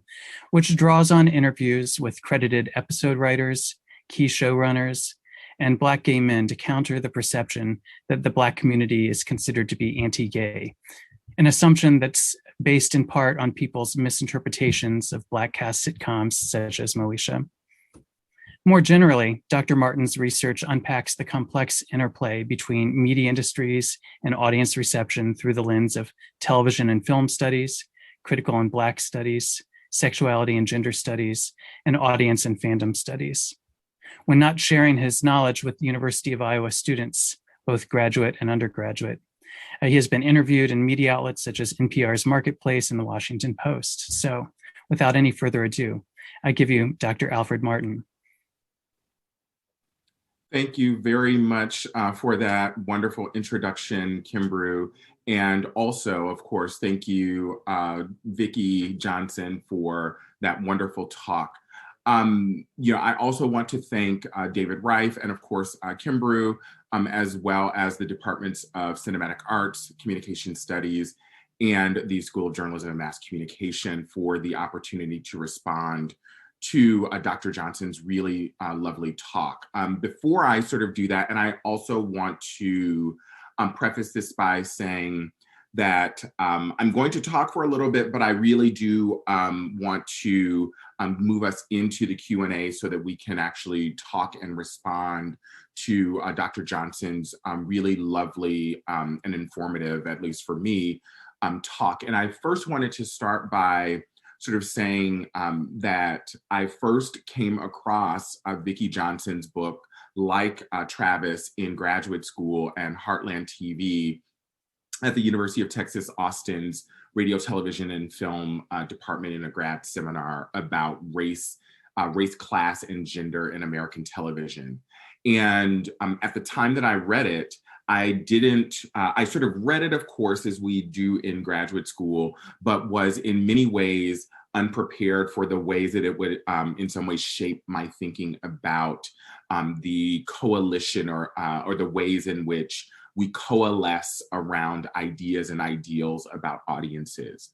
which draws on interviews with credited episode writers, key showrunners, and Black gay men to counter the perception that the Black community is considered to be anti-gay, an assumption that's based in part on people's misinterpretations of Black cast sitcoms such as Moesha. More generally, Dr. Martin's research unpacks the complex interplay between media industries and audience reception through the lens of television and film studies, critical and Black studies, sexuality and gender studies, and audience and fandom studies. When not sharing his knowledge with University of Iowa students, both graduate and undergraduate, he has been interviewed in media outlets such as NPR's Marketplace and the Washington Post. So without any further ado, I give you Dr. Alfred Martin. Thank you very much for that wonderful introduction, Kimbrew. And also, of course, thank you, Vicki Johnson, for that wonderful talk. I also want to thank David Reif and, of course, Kimbrew, as well as the Departments of Cinematic Arts, Communication Studies, and the School of Journalism and Mass Communication for the opportunity to respond to Dr. Johnson's really lovely talk. Before I sort of do that, and I also want to preface this by saying that I'm going to talk for a little bit, but I really do want to move us into the Q&A so that we can actually talk and respond to Dr. Johnson's really lovely and informative, at least for me, talk. And I first wanted to start by sort of saying that I first came across Vicki Johnson's book, like Travis in graduate school and Heartland TV at the University of Texas, Austin's Radio, Television, and Film Department in a grad seminar about race, class, and gender in American television. And at the time that I read it, I sort of read it, of course, as we do in graduate school, but was in many ways unprepared for the ways that it would in some ways shape my thinking about the coalition or the ways in which we coalesce around ideas and ideals about audiences.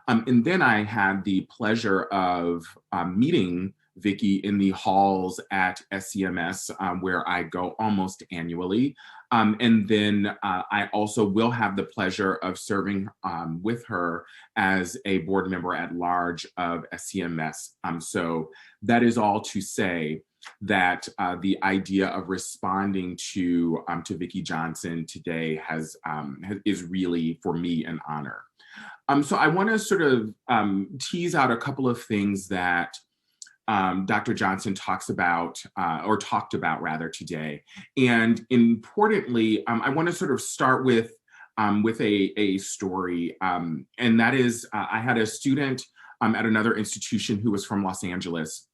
And then I had the pleasure of meeting Vicki in the halls at SCMS, where I go almost annually. And then I also will have the pleasure of serving with her as a board member at large of SCMS. So that is all to say that the idea of responding to Vicki Johnson today is really, for me, an honor. So I want to sort of tease out a couple of things that Dr. Johnson talked about rather today. And importantly, I want to sort of start with a story. And that is, I had a student at another institution who was from Los Angeles,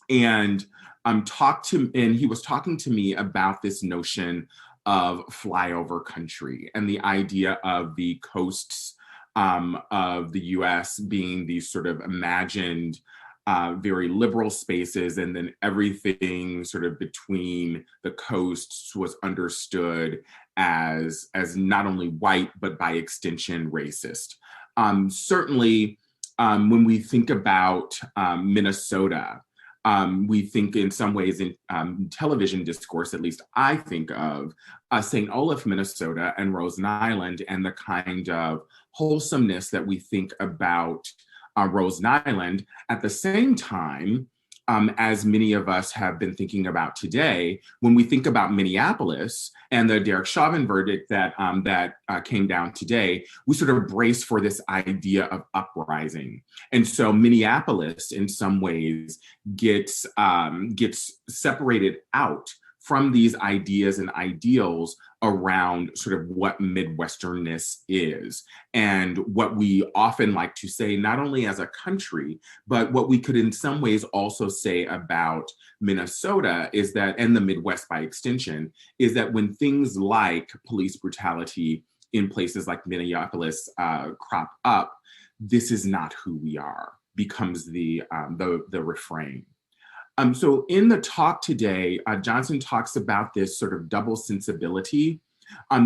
and he was talking to me about this notion of flyover country and the idea of the coasts of the US being these sort of imagined very liberal spaces, and then everything sort of between the coasts was understood as not only white, but by extension racist. Certainly, when we think about Minnesota, we think in some ways in television discourse, at least I think of St. Olaf, Minnesota and Rosen Island, and the kind of wholesomeness that we think about Rosen Island. At the same time, as many of us have been thinking about today, when we think about Minneapolis and the Derek Chauvin verdict that came down today, we sort of brace for this idea of uprising. And so Minneapolis, in some ways, gets separated out from these ideas and ideals around sort of what Midwesternness is, and what we often like to say, not only as a country, but what we could in some ways also say about Minnesota is that, and the Midwest by extension, is that when things like police brutality in places like Minneapolis crop up, this is not who we are, becomes the refrain. So in the talk today, Johnson talks about this sort of double sensibility,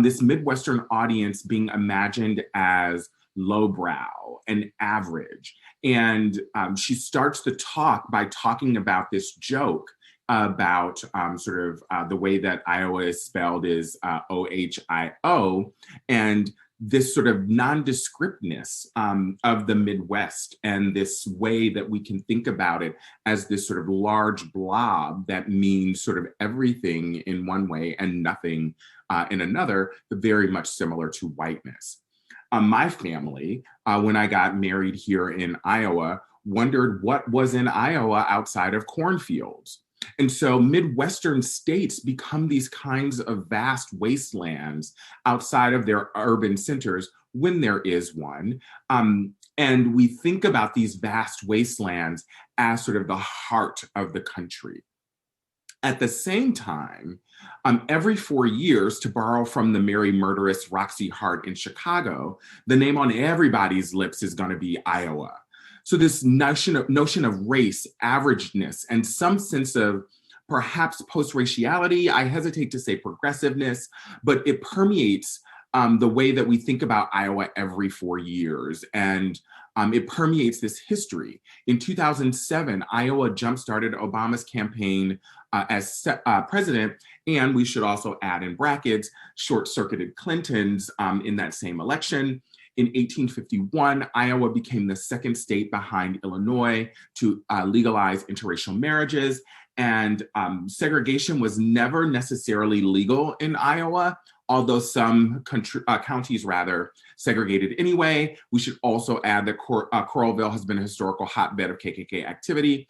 this Midwestern audience being imagined as lowbrow and average. And she starts the talk by talking about this joke about the way that Iowa is spelled is OHIO, and this sort of nondescriptness of the Midwest, and this way that we can think about it as this sort of large blob that means sort of everything in one way and nothing in another, very much similar to whiteness. My family, when I got married here in Iowa, wondered what was in Iowa outside of cornfields. And so Midwestern states become these kinds of vast wastelands outside of their urban centers when there is one. And we think about these vast wastelands as sort of the heart of the country. At the same time, every 4 years, to borrow from the merry murderess Roxy Hart in Chicago, the name on everybody's lips is going to be Iowa. So this notion of race, averageness, and some sense of perhaps post-raciality, I hesitate to say progressiveness, but it permeates the way that we think about Iowa every 4 years. And it permeates this history. In 2007, Iowa jump-started Obama's campaign as president, and we should also add in brackets, short-circuited Clinton's in that same election. In 1851, Iowa became the second state behind Illinois to legalize interracial marriages. And segregation was never necessarily legal in Iowa, although some counties rather segregated anyway. We should also add that Coralville has been a historical hotbed of KKK activity.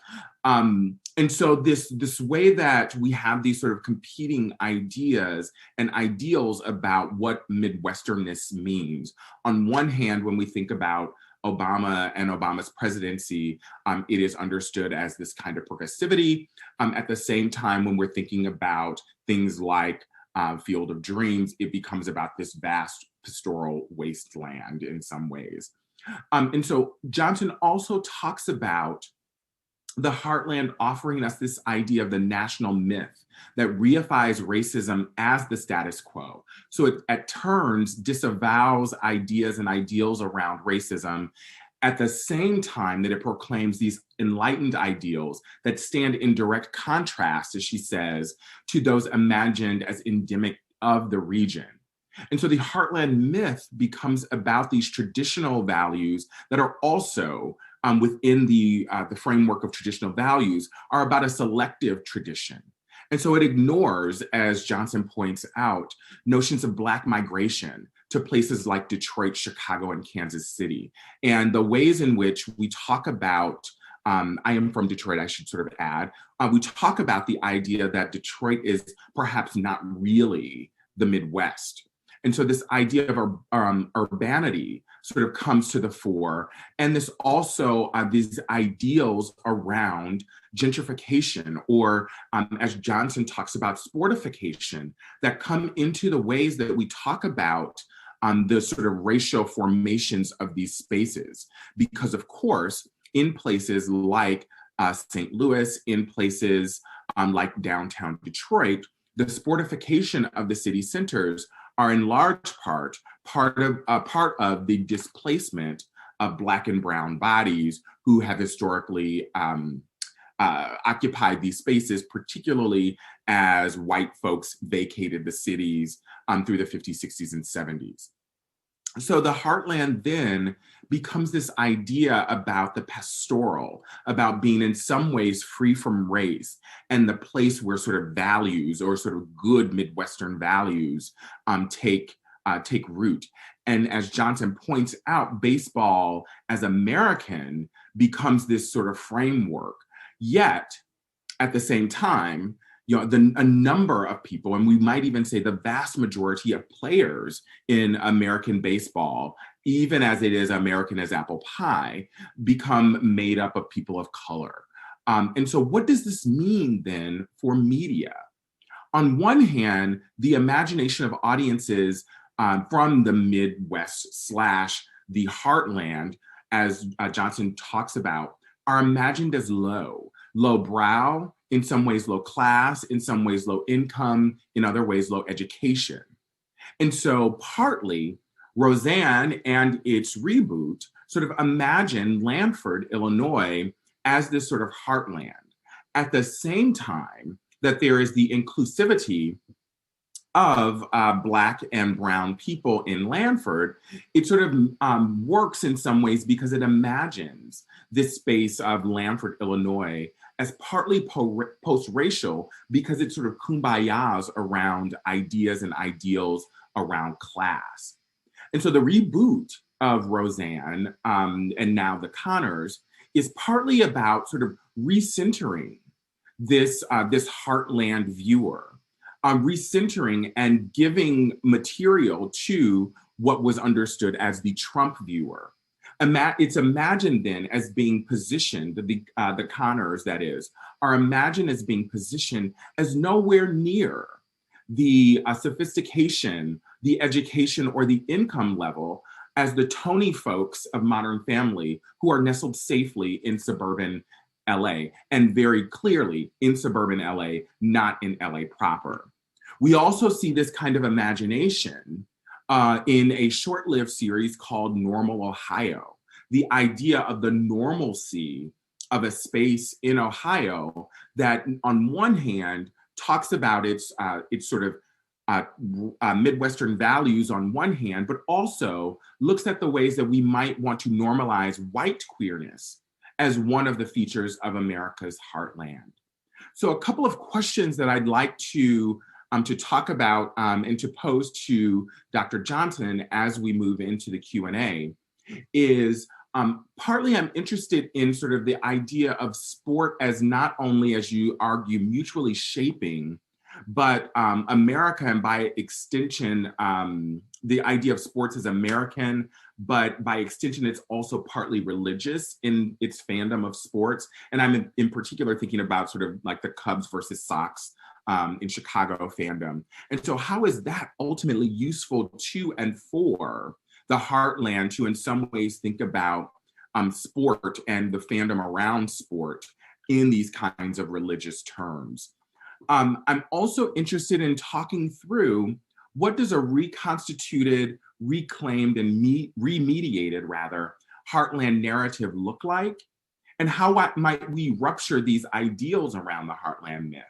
And so this way that we have these sort of competing ideas and ideals about what Midwesternness means. On one hand, when we think about Obama and Obama's presidency, it is understood as this kind of progressivity. At the same time, when we're thinking about things like Field of Dreams, it becomes about this vast pastoral wasteland in some ways. And so Johnson also talks about the Heartland offering us this idea of the national myth that reifies racism as the status quo. So it at turns disavows ideas and ideals around racism at the same time that it proclaims these enlightened ideals that stand in direct contrast, as she says, to those imagined as endemic of the region. And so the Heartland myth becomes about these traditional values that are also within the framework of traditional values are about a selective tradition. And so it ignores, as Johnson points out, notions of Black migration to places like Detroit, Chicago, and Kansas City. And the ways in which we talk about, I am from Detroit, I should sort of add, we talk about the idea that Detroit is perhaps not really the Midwest. And so this idea of urbanity sort of comes to the fore. And this also, these ideals around gentrification, or as Johnson talks about, sportification, that come into the ways that we talk about the sort of racial formations of these spaces. Because of course, in places like St. Louis, in places like downtown Detroit, the sportification of the city centers are in large part of the displacement of Black and brown bodies who have historically occupied these spaces, particularly as white folks vacated the cities through the 50s, 60s, and 70s. So the Heartland then becomes this idea about the pastoral, about being in some ways free from race, and the place where sort of values, or sort of good Midwestern values, take root. And as Johnson points out, baseball as American becomes this sort of framework. Yet, at the same time, a number of people, and we might even say the vast majority of players in American baseball, even as it is American as apple pie, become made up of people of color. And so what does this mean then for media? On one hand, the imagination of audiences from the Midwest / the Heartland, as Johnson talks about, are imagined as low brow, in some ways low class, in some ways low income, in other ways low education. And so partly Roseanne and its reboot sort of imagine Lanford, Illinois, as this sort of heartland. At the same time that there is the inclusivity of Black and brown people in Lanford, it sort of works in some ways because it imagines this space of Lanford, Illinois, as partly post-racial, because it sort of kumbayas around ideas and ideals around class. And so the reboot of Roseanne and now the Connors is partly about sort of recentering this Heartland viewer, recentering and giving material to what was understood as the Trump viewer. It's imagined then as being positioned, the Connors, that is, are imagined as being positioned as nowhere near the sophistication, the education, or the income level as the Tony folks of Modern Family, who are nestled safely in suburban LA, and very clearly in suburban LA, not in LA proper. We also see this kind of imagination in a short-lived series called Normal Ohio. The idea of the normalcy of a space in Ohio that on one hand talks about its sort of Midwestern values on one hand, but also looks at the ways that we might want to normalize white queerness as one of the features of America's heartland. So a couple of questions that I'd like to talk about and to pose to Dr. Johnson as we move into the Q&A is, Partly I'm interested in sort of the idea of sport as not only, as you argue, mutually shaping, but America, and by extension, the idea of sports as American, but by extension, it's also partly religious in its fandom of sports. And I'm in particular thinking about sort of like the Cubs versus Sox in Chicago fandom. And so how is that ultimately useful to and for the heartland to in some ways think about sport and the fandom around sport in these kinds of religious terms? I'm also interested in talking through what does a reconstituted, reclaimed, and remediated, rather, heartland narrative look like? And how might we rupture these ideals around the heartland myth?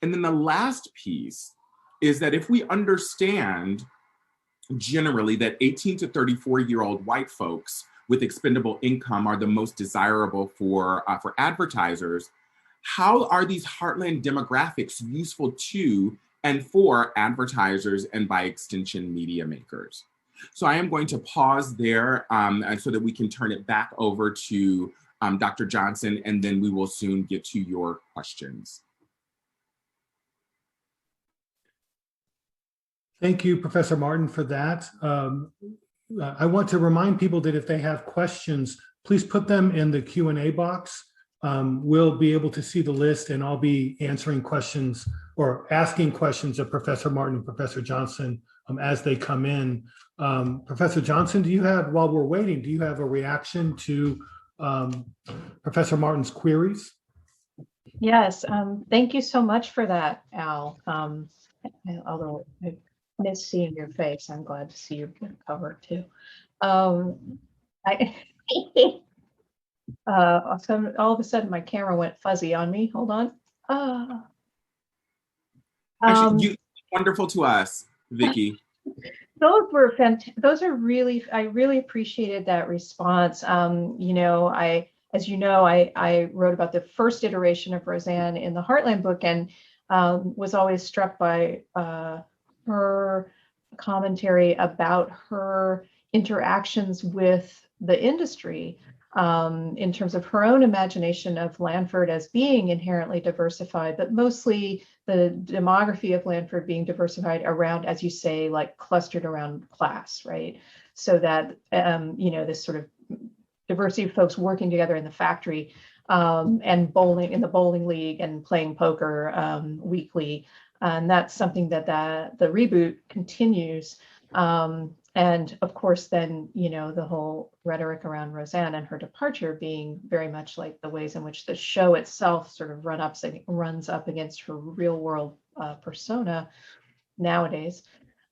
And then the last piece is that if we understand generally that 18 to 34-year-old white folks with expendable income are the most desirable for advertisers, how are these heartland demographics useful to and for advertisers and by extension media makers? So I am going to pause there so that we can turn it back over to Dr. Johnson, and then we will soon get to your questions. Thank you, Professor Martin, for that. I want to remind people that if they have questions, please put them in the Q&A box. We'll be able to see the list, and I'll be answering questions or asking questions of Professor Martin and Professor Johnson as they come in. Professor Johnson, do you have, while we're waiting, do you have a reaction to Professor Martin's queries? Yes, thank you so much for that, Al. Although I miss seeing your face, I'm glad to see your cover too. All of a sudden my camera went fuzzy on me. Hold on. Actually, wonderful to us, Vicki. Those were fantastic. Those are really, I really appreciated that response. You know, as you know, I wrote about the first iteration of Roseanne in the Heartland book, and was always struck by her commentary about her interactions with the industry in terms of her own imagination of Lanford as being inherently diversified, but mostly the demography of Lanford being diversified around, as you say, like clustered around class, right? So that, you know, this sort of diversity of folks working together in the factory and bowling in the bowling league and playing poker weekly. And that's something that the reboot continues. And of course, then, you know, the whole rhetoric around Roseanne and her departure being very much like the ways in which the show itself sort of runs up against her real world persona nowadays.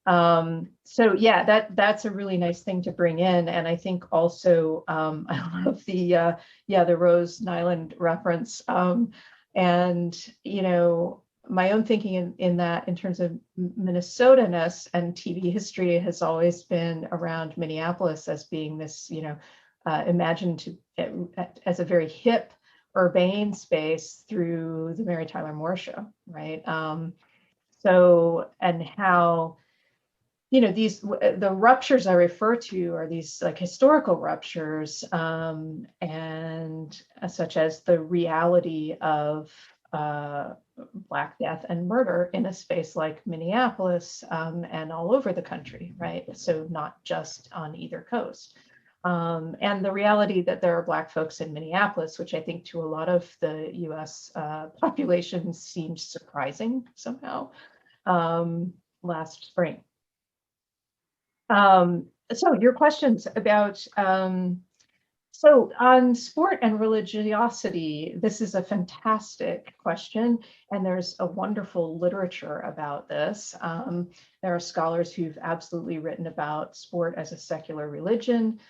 So yeah, that's a really nice thing to bring in. And I think also, I love the Rose Nyland reference. And, you know, my own thinking in that, in terms of Minnesota-ness and TV history, has always been around Minneapolis as being this, you know, imagined as a very hip, urbane space through the Mary Tyler Moore Show, right? So, and how, you know, the ruptures I refer to are these like historical ruptures, and such as the reality of Black death and murder in a space like Minneapolis and all over the country, right? So not just on either coast. And the reality that there are Black folks in Minneapolis, which I think to a lot of the US population seemed surprising somehow last spring. So your questions about, so on sport and religiosity, this is a fantastic question, and there's a wonderful literature about this. There are scholars who've absolutely written about sport as a secular religion.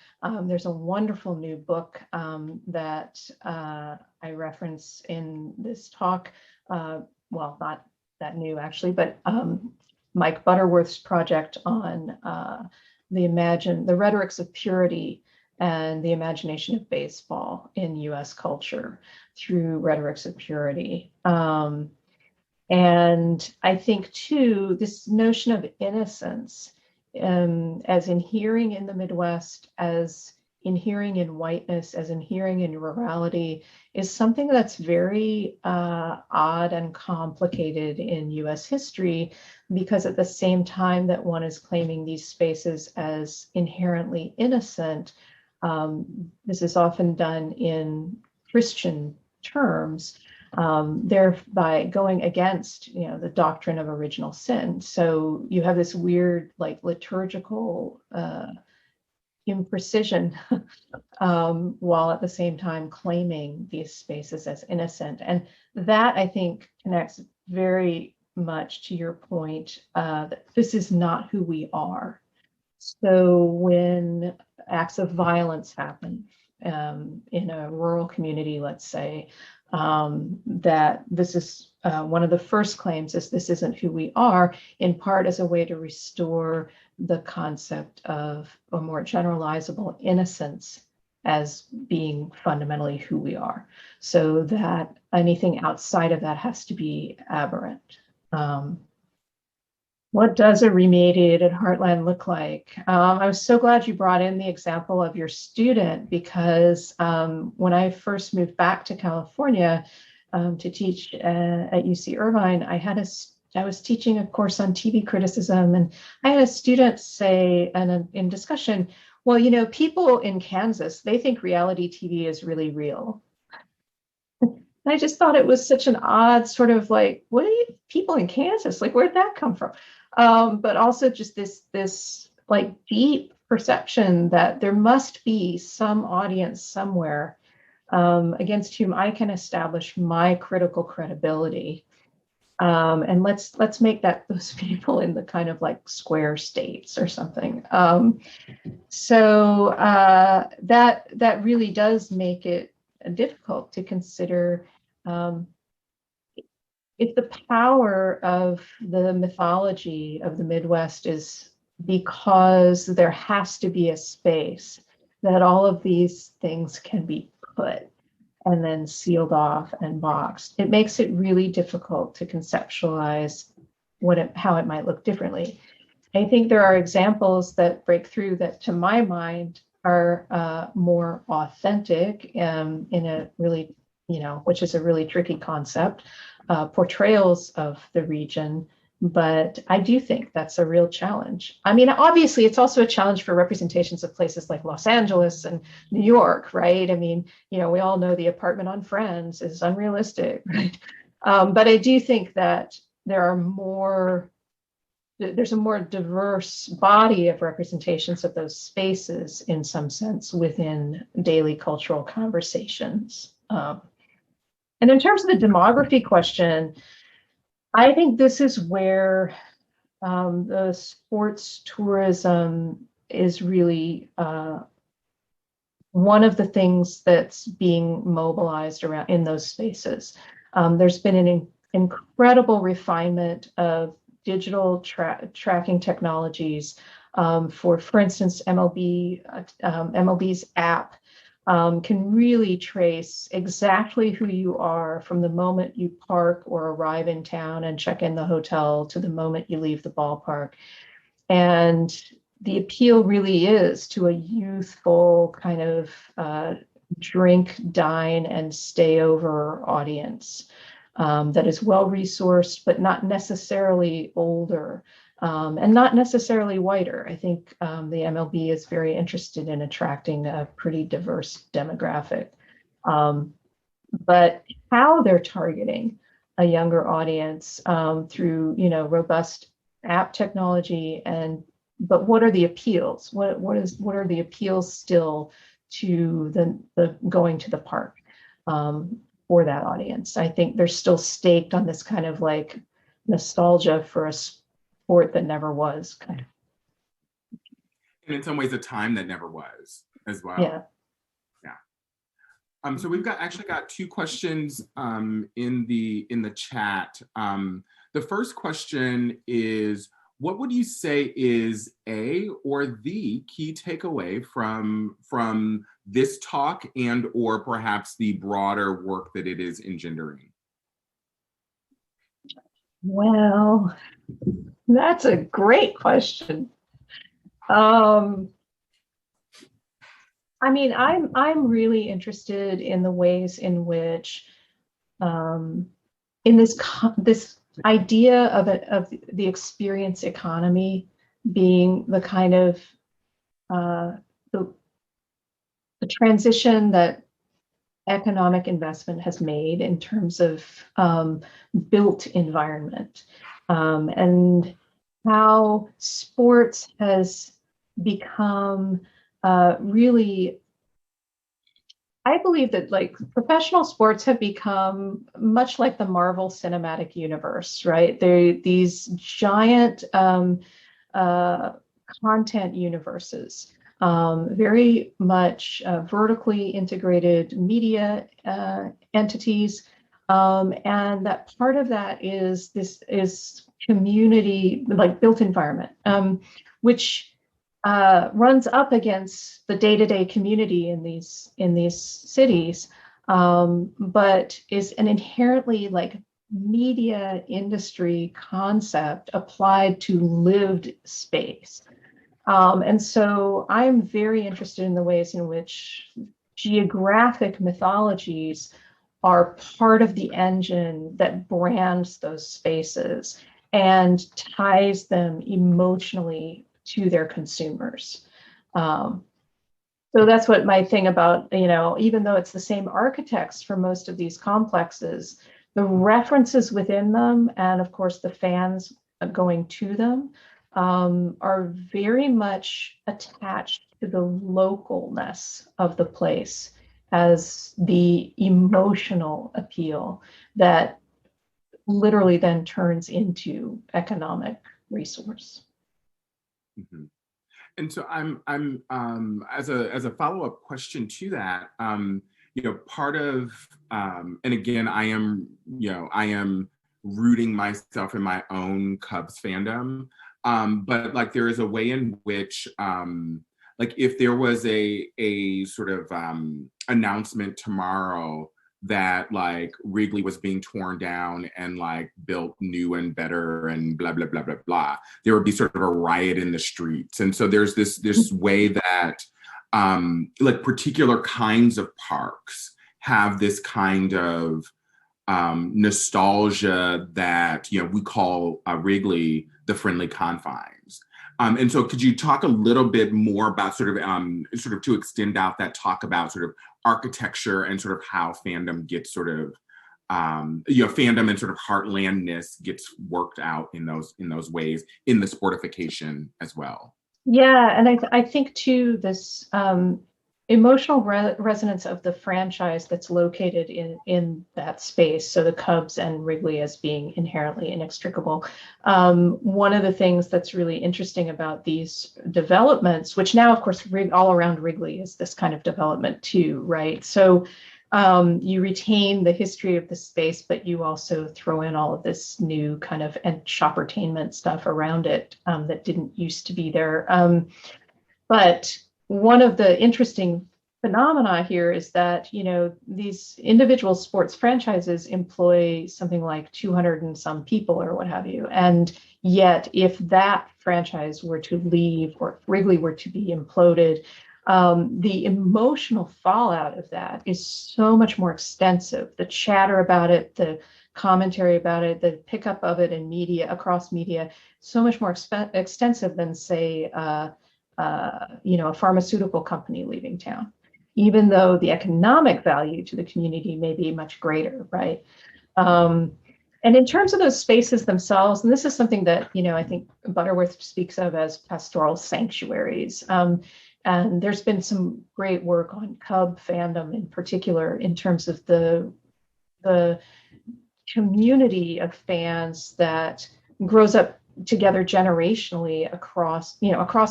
There's a wonderful new book that I reference in this talk. Well, not that new actually, but Mike Butterworth's project on the rhetorics of purity and the imagination of baseball in US culture through rhetorics of purity. And I think too, this notion of innocence, as inhering in the Midwest as inhering in whiteness as inhering in rurality is something that's very odd and complicated in US history, because at the same time that one is claiming these spaces as inherently innocent, this is often done in Christian terms, thereby going against, the doctrine of original sin. So you have this weird, like, liturgical imprecision, while at the same time claiming these spaces as innocent. And that, I think, connects very much to your point that this is not who we are. So when acts of violence happen in a rural community, let's say, that this is one of the first claims is this isn't who we are, in part as a way to restore the concept of a more generalizable innocence as being fundamentally who we are, so that anything outside of that has to be aberrant. What does a remediated heartland look like? I was so glad you brought in the example of your student, because when I first moved back to California to teach at UC Irvine, I was teaching a course on TV criticism, and I had a student say in discussion, well, people in Kansas, they think reality TV is really real. And I just thought it was such an odd sort of like, what are you, people in Kansas? Like, where'd that come from? But also just this like deep perception that there must be some audience somewhere against whom I can establish my critical credibility. And let's make that those people in the kind of like square states or something. So that really does make it difficult to consider if the power of the mythology of the Midwest is because there has to be a space that all of these things can be put and then sealed off and boxed. It makes it really difficult to conceptualize how it might look differently. I think there are examples that break through that, to my mind, are more authentic in a really, which is a really tricky concept, portrayals of the region. But I do think that's a real challenge. I mean, obviously, it's also a challenge for representations of places like Los Angeles and New York, right? I mean, we all know the apartment on Friends is unrealistic, right? But I do think that there's a more diverse body of representations of those spaces, in some sense, within daily cultural conversations. And in terms of the demography question, I think this is where the sports tourism is really one of the things that's being mobilized around in those spaces. There's been an incredible refinement of digital tracking technologies for instance, MLB's app can really trace exactly who you are from the moment you park or arrive in town and check in the hotel to the moment you leave the ballpark. And the appeal really is to a youthful kind of drink, dine, and stay over audience that is well resourced, but not necessarily older. And not necessarily whiter. I think the MLB is very interested in attracting a pretty diverse demographic. But how they're targeting a younger audience through, robust app technology, but what are the appeals? What are the appeals still to the going to the park for that audience? I think they're still staked on this kind of like nostalgia for a sport that never was, kind of. And in some ways, a time that never was as well. Yeah. So we've actually got two questions in the chat. The first question is, what would you say is a or the key takeaway from this talk and or perhaps the broader work that it is engendering? Well, that's a great question. I mean, I'm really interested in the ways in which, in this idea of the experience economy being the kind of the transition that economic investment has made in terms of built environment, and how sports has become really, I believe that like professional sports have become much like the Marvel Cinematic Universe, right? They're these giant content universes, very much vertically integrated media entities, and that part of that is community, like built environment, which runs up against the day-to-day community in these cities, but is an inherently like media industry concept applied to lived space. And so I'm very interested in the ways in which geographic mythologies are part of the engine that brands those spaces and ties them emotionally to their consumers. So that's what my thing about, even though it's the same architects for most of these complexes, the references within them, and of course the fans going to them, are very much attached to the localness of the place as the emotional appeal that literally then turns into economic resource. Mm-hmm. And so I'm as a follow-up question to that, part of and again, I am rooting myself in my own Cubs fandom, but like there is a way in which like if there was a sort of announcement tomorrow that like Wrigley was being torn down and like built new and better and blah blah blah blah blah, there would be sort of a riot in the streets. And so there's this way that like particular kinds of parks have this kind of nostalgia that we call Wrigley the friendly confines. And so could you talk a little bit more about sort of to extend out that talk about sort of architecture and sort of how fandom gets sort of fandom and sort of heartlandness gets worked out in those ways in the sportification as well? Yeah, and I think too this emotional resonance of the franchise that's located in that space. So the Cubs and Wrigley as being inherently inextricable. One of the things that's really interesting about these developments, which now of course all around Wrigley is this kind of development too, right? So you retain the history of the space, but you also throw in all of this new kind of shoppertainment stuff around it that didn't used to be there. But one of the interesting phenomena here is that, these individual sports franchises employ something like 200 and some people or what have you. And yet, if that franchise were to leave or if Wrigley were to be imploded, the emotional fallout of that is so much more extensive. The chatter about it, the commentary about it, the pickup of it in media, across media, so much more extensive than, say, a pharmaceutical company leaving town, even though the economic value to the community may be much greater, right? And in terms of those spaces themselves, and this is something that, I think Butterworth speaks of as pastoral sanctuaries. And there's been some great work on Cub fandom in particular in terms of the community of fans that grows up together generationally across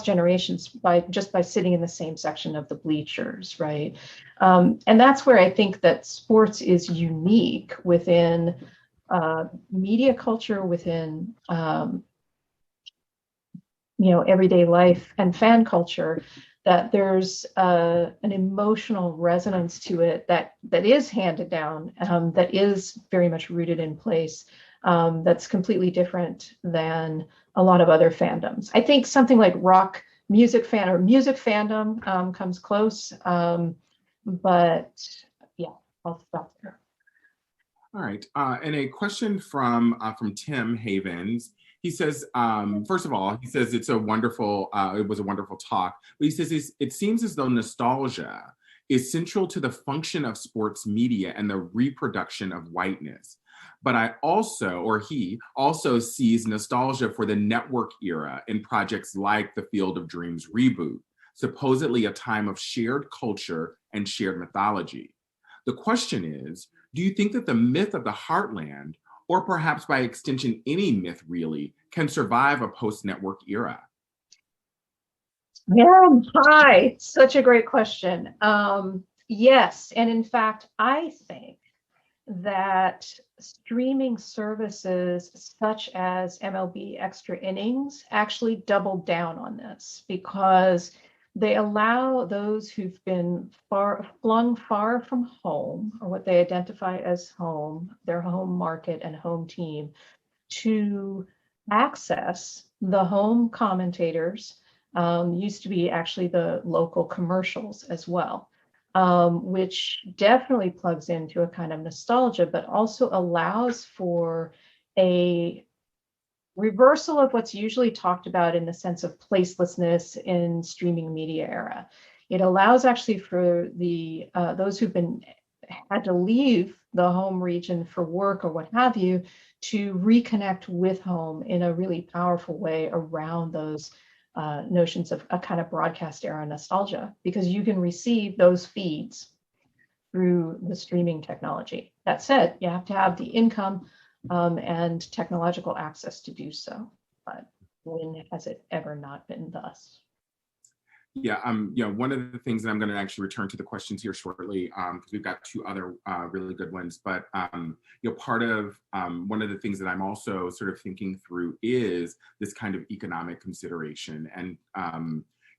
generations by sitting in the same section of the bleachers, right? And that's where I think that sports is unique within media culture, within everyday life and fan culture, that there's an emotional resonance to it that is handed down, that is very much rooted in place, that's completely different than a lot of other fandoms. I think something like rock music fan or music fandom comes close. But yeah, I'll stop there. All right, and a question from Tim Havens. He says, first of all, he says it was a wonderful talk, but he says it seems as though nostalgia is central to the function of sports media and the reproduction of whiteness. But he also sees nostalgia for the network era in projects like the Field of Dreams reboot, supposedly a time of shared culture and shared mythology. The question is, do you think that the myth of the heartland, or perhaps by extension any myth really, can survive a post-network era? Yeah, hi, such a great question. Yes, and in fact, I think that streaming services such as MLB Extra Innings actually doubled down on this, because they allow those who've been flung far from home, or what they identify as home, their home market and home team, to access the home commentators. Used to be actually the local commercials as well, which definitely plugs into a kind of nostalgia, but also allows for a reversal of what's usually talked about in the sense of placelessness in streaming media era. It allows actually for the those who've had to leave the home region for work or what have you, to reconnect with home in a really powerful way around those notions of a kind of broadcast era nostalgia, because you can receive those feeds through the streaming technology. That said, you have to have the income and technological access to do so. But when has it ever not been thus? Yeah, one of the things that I'm going to actually return to the questions here shortly, because we've got two other really good ones. But part of one of the things that I'm also sort of thinking through is this kind of economic consideration, and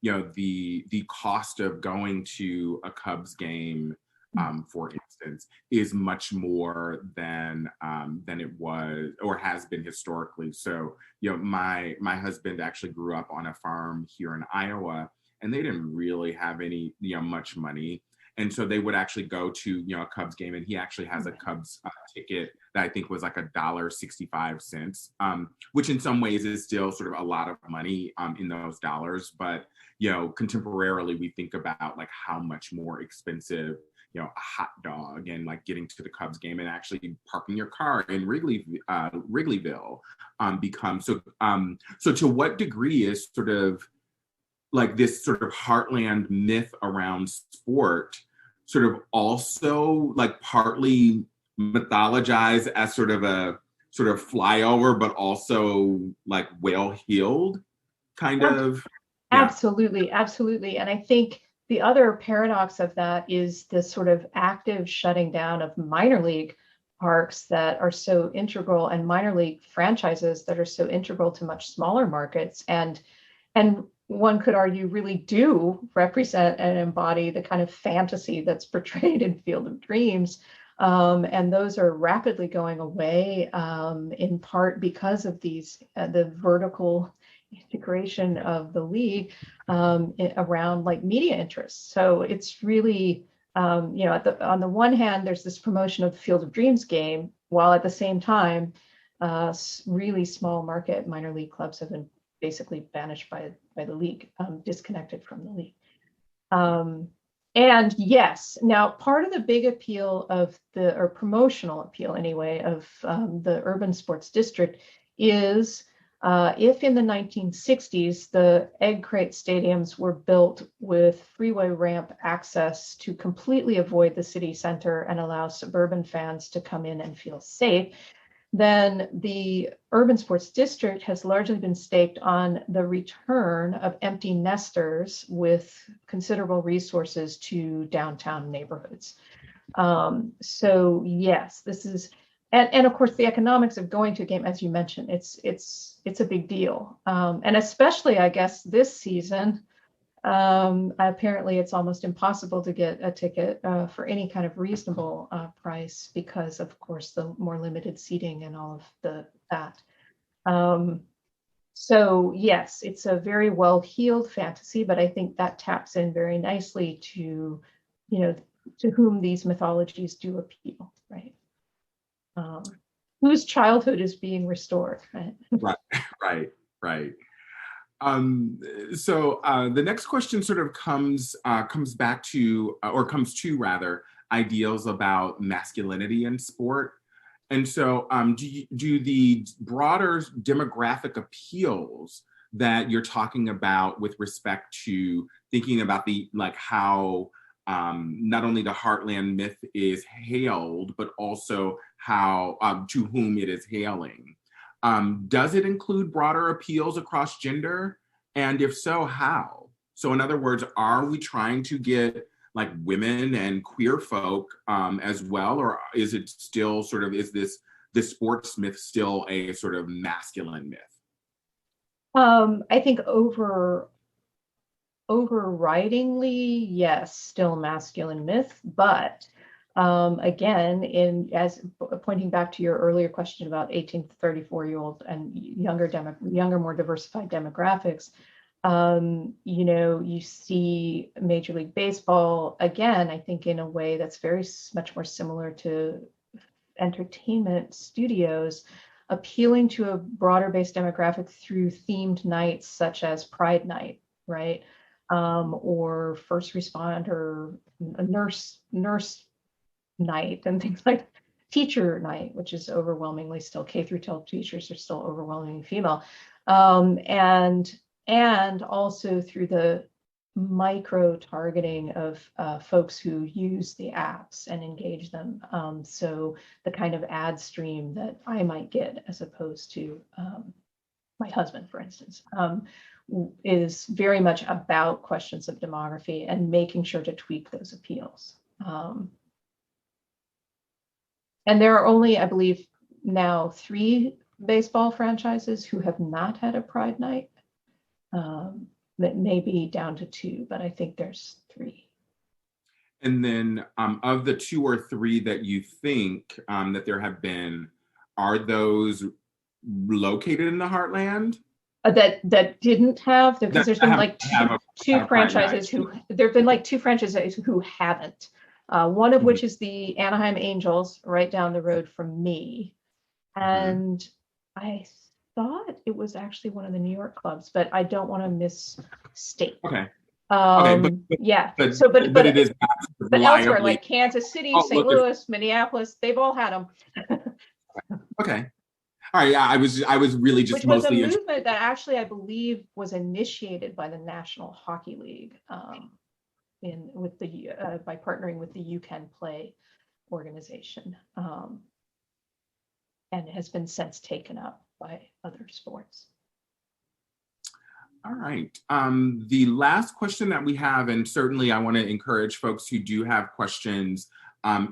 the cost of going to a Cubs game, for instance, is much more than it was or has been historically. So my husband actually grew up on a farm here in Iowa, and they didn't really have any, much money. And so they would actually go to, a Cubs game, and he actually has a Cubs ticket that I think was like $1.65, which in some ways is still sort of a lot of money in those dollars. But, contemporarily, we think about like how much more expensive, a hot dog and like getting to the Cubs game and actually parking your car in Wrigleyville becomes. So to what degree is sort of like this sort of heartland myth around sport sort of also like partly mythologized as sort of flyover, but also like well-heeled kind of? Absolutely, absolutely. And I think the other paradox of that is the sort of active shutting down of minor league parks that are so integral, and minor league franchises that are so integral to much smaller markets, and one could argue really do represent and embody the kind of fantasy that's portrayed in Field of Dreams. And those are rapidly going away, in part because of the vertical integration of the league around like media interests. So it's really, on the one hand, there's this promotion of the Field of Dreams game, while at the same time, really small market minor league clubs have been basically banished by the league, disconnected from the league. And yes, now part of the big appeal or promotional appeal anyway, of the urban sports district is if in the 1960s, the egg crate stadiums were built with freeway ramp access to completely avoid the city center and allow suburban fans to come in and feel safe, then the urban sports district has largely been staked on the return of empty nesters with considerable resources to downtown neighborhoods. So yes, this is, and of course the economics of going to a game, as you mentioned, it's a big deal. And especially, I guess, this season, apparently it's almost impossible to get a ticket for any kind of reasonable price because, of course, the more limited seating and all of that. So yes, it's a very well-heeled fantasy, but I think that taps in very nicely to, to whom these mythologies do appeal, right? Whose childhood is being restored, right? Right. So the next question sort of comes back to, or comes to rather, ideals about masculinity in sport. And so do the broader demographic appeals that you're talking about with respect to thinking about how not only the Heartland myth is hailed, but also how to whom it is hailing. Does it include broader appeals across gender? And if so, how? So in other words, are we trying to get like women and queer folk as well? Or is it still sort of, is this sports myth still a sort of masculine myth? I think overridingly, yes, still masculine myth, but again, as pointing back to your earlier question about 18 to 34-year-old and younger, more diversified demographics, you see Major League Baseball, again, I think in a way that's much more similar to entertainment studios, appealing to a broader based demographic through themed nights such as Pride Night, right? Or first responder, nurse night, and things like teacher night, which is overwhelmingly still K through 12 teachers are still overwhelmingly female, and also through the micro targeting of folks who use the apps and engage them. So the kind of ad stream that I might get as opposed to my husband, for instance, is very much about questions of demography and making sure to tweak those appeals. And there are only, I believe, now 3 baseball franchises who have not had a Pride Night. That may be down to 2, but I think there's 3. And then of the 2 or 3 that you think that there have been, are those located in the Heartland? That didn't have, because there's been like two franchises who, there have been like 2 franchises who haven't. One of which is the Anaheim Angels right down the road from me. And I thought it was actually one of the New York clubs, but I don't want to misstate. Okay. Yeah. But it is but elsewhere, like Kansas City, St. Louis, Minneapolis, they've all had them. Okay. All right. Yeah, I was really just Which was mostly a movement that actually, I believe, was initiated by the National Hockey League by partnering with the You Can Play organization, and has been since taken up by other sports. All right. The last question that we have, and certainly I want to encourage folks who do have questions,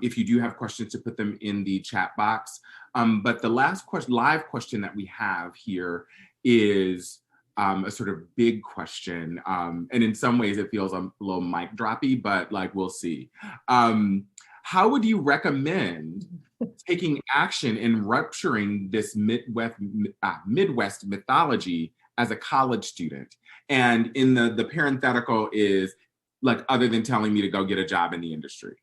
if you do have questions, to put them in the chat box. But the last live question that we have here is a sort of big question. And in some ways it feels a little mic droppy, but like, we'll see. How would you recommend taking action in rupturing this Midwest mythology as a college student? And in the parenthetical is like, other than telling me to go get a job in the industry.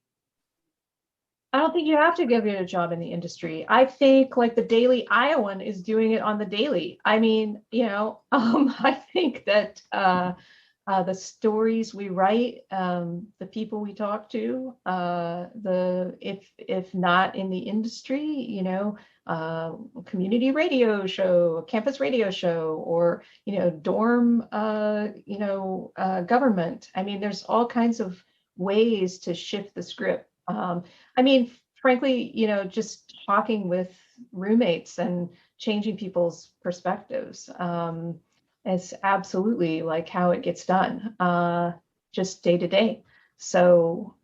I don't think you have to go get a job in the industry. I think like the Daily Iowan is doing it on the daily. I mean, I think that the stories we write, the people we talk to, if not in the industry, community radio show, campus radio show, or dorm, government. I mean, there's all kinds of ways to shift the script. I mean, frankly, just talking with roommates and changing people's perspectives is absolutely like how it gets done, just day to day. So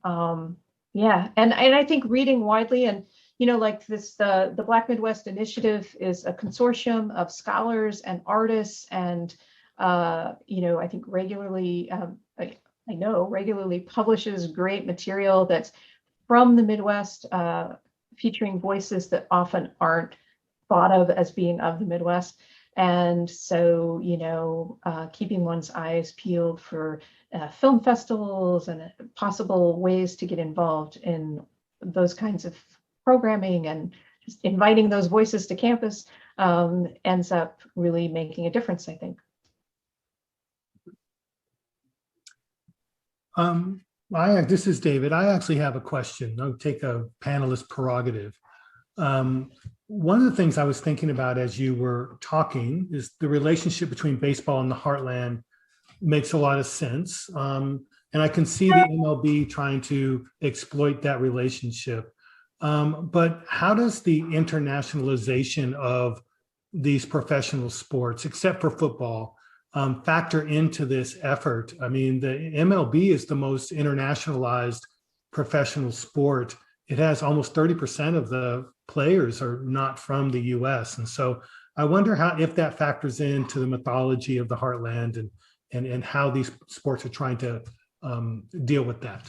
yeah, and I think reading widely, and like this, the Black Midwest Initiative is a consortium of scholars and artists, and I think regularly, I know regularly publishes great material that's from the Midwest, featuring voices that often aren't thought of as being of the Midwest. And so, keeping one's eyes peeled for film festivals and possible ways to get involved in those kinds of programming and just inviting those voices to campus ends up really making a difference, I think. This is David. I actually have a question. I'll take a panelist prerogative. One of the things I was thinking about as you were talking is the relationship between baseball and the Heartland makes a lot of sense. And I can see the MLB trying to exploit that relationship. But how does the internationalization of these professional sports, except for football, factor into this effort? I mean, the MLB is the most internationalized professional sport. It has almost 30% of the players are not from the US. And so I wonder if that factors into the mythology of the Heartland and how these sports are trying to deal with that.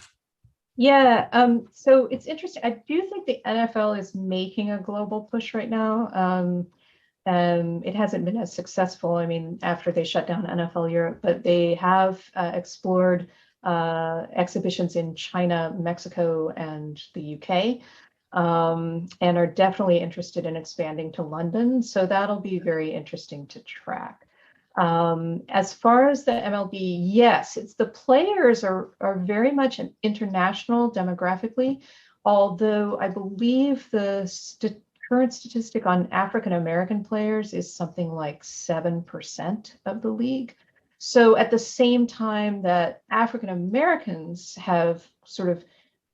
Yeah, so it's interesting. I do think the NFL is making a global push right now. It hasn't been as successful, I mean, after they shut down NFL Europe, but they have explored exhibitions in China, Mexico, and the UK, and are definitely interested in expanding to London. So that'll be very interesting to track. As far as the MLB, yes, it's the players are very much an international demographically, although I believe the current statistic on African American players is something like 7% of the league. So at the same time that African Americans have sort of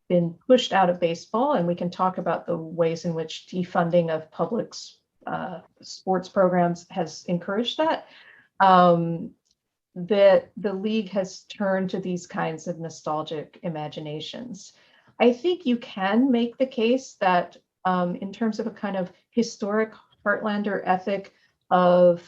been pushed out of baseball, and we can talk about the ways in which defunding of public sports programs has encouraged that, that the league has turned to these kinds of nostalgic imaginations. I think you can make the case that in terms of a kind of historic Heartlander ethic of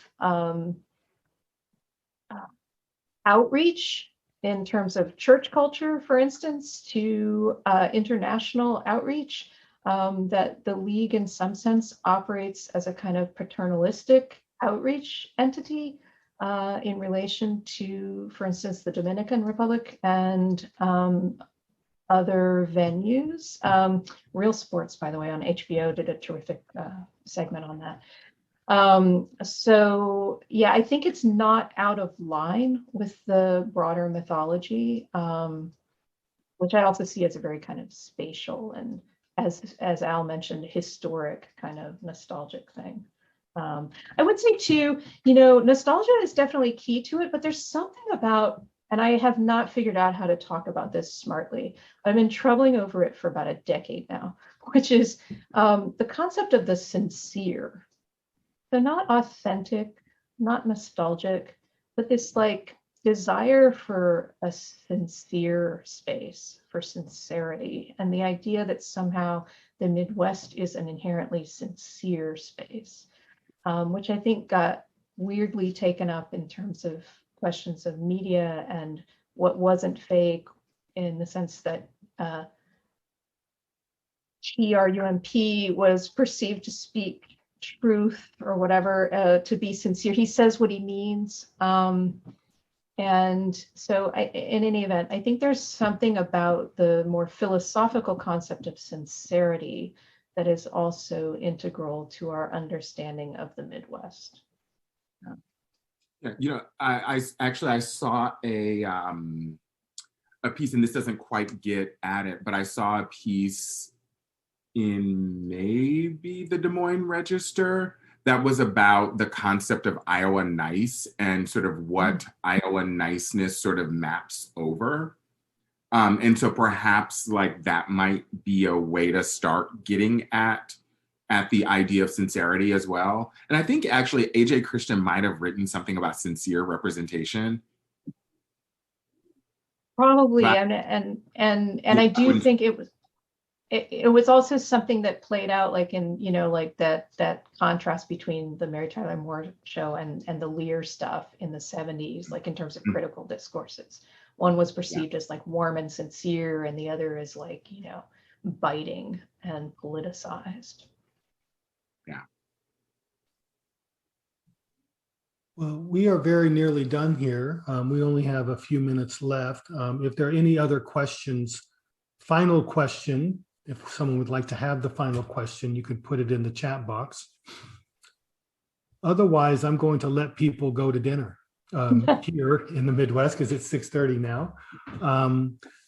outreach in terms of church culture, for instance, to international outreach, that the league in some sense operates as a kind of paternalistic outreach entity in relation to, for instance, the Dominican Republic and other venues. Real Sports, by the way, on HBO did a terrific segment on that. So yeah, I think it's not out of line with the broader mythology, which I also see as a very kind of spatial and, as Al mentioned, historic kind of nostalgic thing. I would say too, nostalgia is definitely key to it, but there's something about, and I have not figured out how to talk about this smartly. I've been troubling over it for about a decade now, which is the concept of the sincere. So not authentic, not nostalgic, but this like desire for a sincere space, for sincerity, and the idea that somehow the Midwest is an inherently sincere space, which I think got weirdly taken up in terms of questions of media and what wasn't fake, in the sense that TRUMP was perceived to speak truth or whatever, to be sincere. He says what he means. And so in any event, I think there's something about the more philosophical concept of sincerity that is also integral to our understanding of the Midwest. Yeah, I saw a piece, and this doesn't quite get at it, but I saw a piece in maybe the Des Moines Register that was about the concept of Iowa nice and sort of what Iowa niceness sort of maps over. And so perhaps like that might be a way to start getting at the idea of sincerity as well. And I think actually AJ Christian might have written something about sincere representation. Probably, and I do think it was also something that played out like in, like that contrast between the Mary Tyler Moore Show and the Lear stuff in the 70s, like in terms of critical discourses. One was perceived as like warm and sincere, and the other is like, biting and politicized. Yeah. Well, we are very nearly done here. We only have a few minutes left. If there are any other questions, final question, if someone would like to have the final question, you could put it in the chat box. Otherwise, I'm going to let people go to dinner here in the Midwest because it's 6:30 now.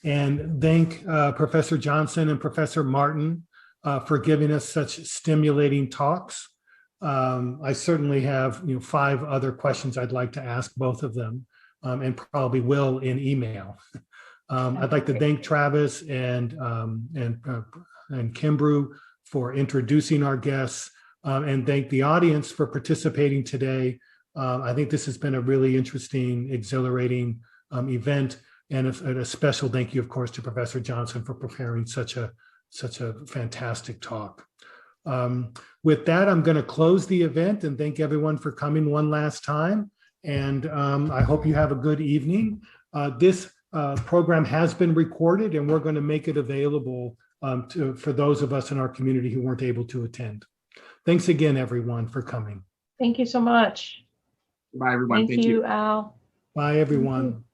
And thank Professor Johnson and Professor Martin for giving us such stimulating talks. I certainly have 5 other questions I'd like to ask both of them, and probably will in email. I'd like to thank Travis and Kimbru for introducing our guests, and thank the audience for participating today. I think this has been a really interesting, exhilarating event, and a special thank you, of course, to Professor Johnson for preparing such a fantastic talk. With that, I'm going to close the event and thank everyone for coming one last time. And I hope you have a good evening. This program has been recorded, and we're going to make it available for those of us in our community who weren't able to attend. Thanks again, everyone, for coming. Thank you so much. Bye, everyone. Thank you, Al. Bye, everyone.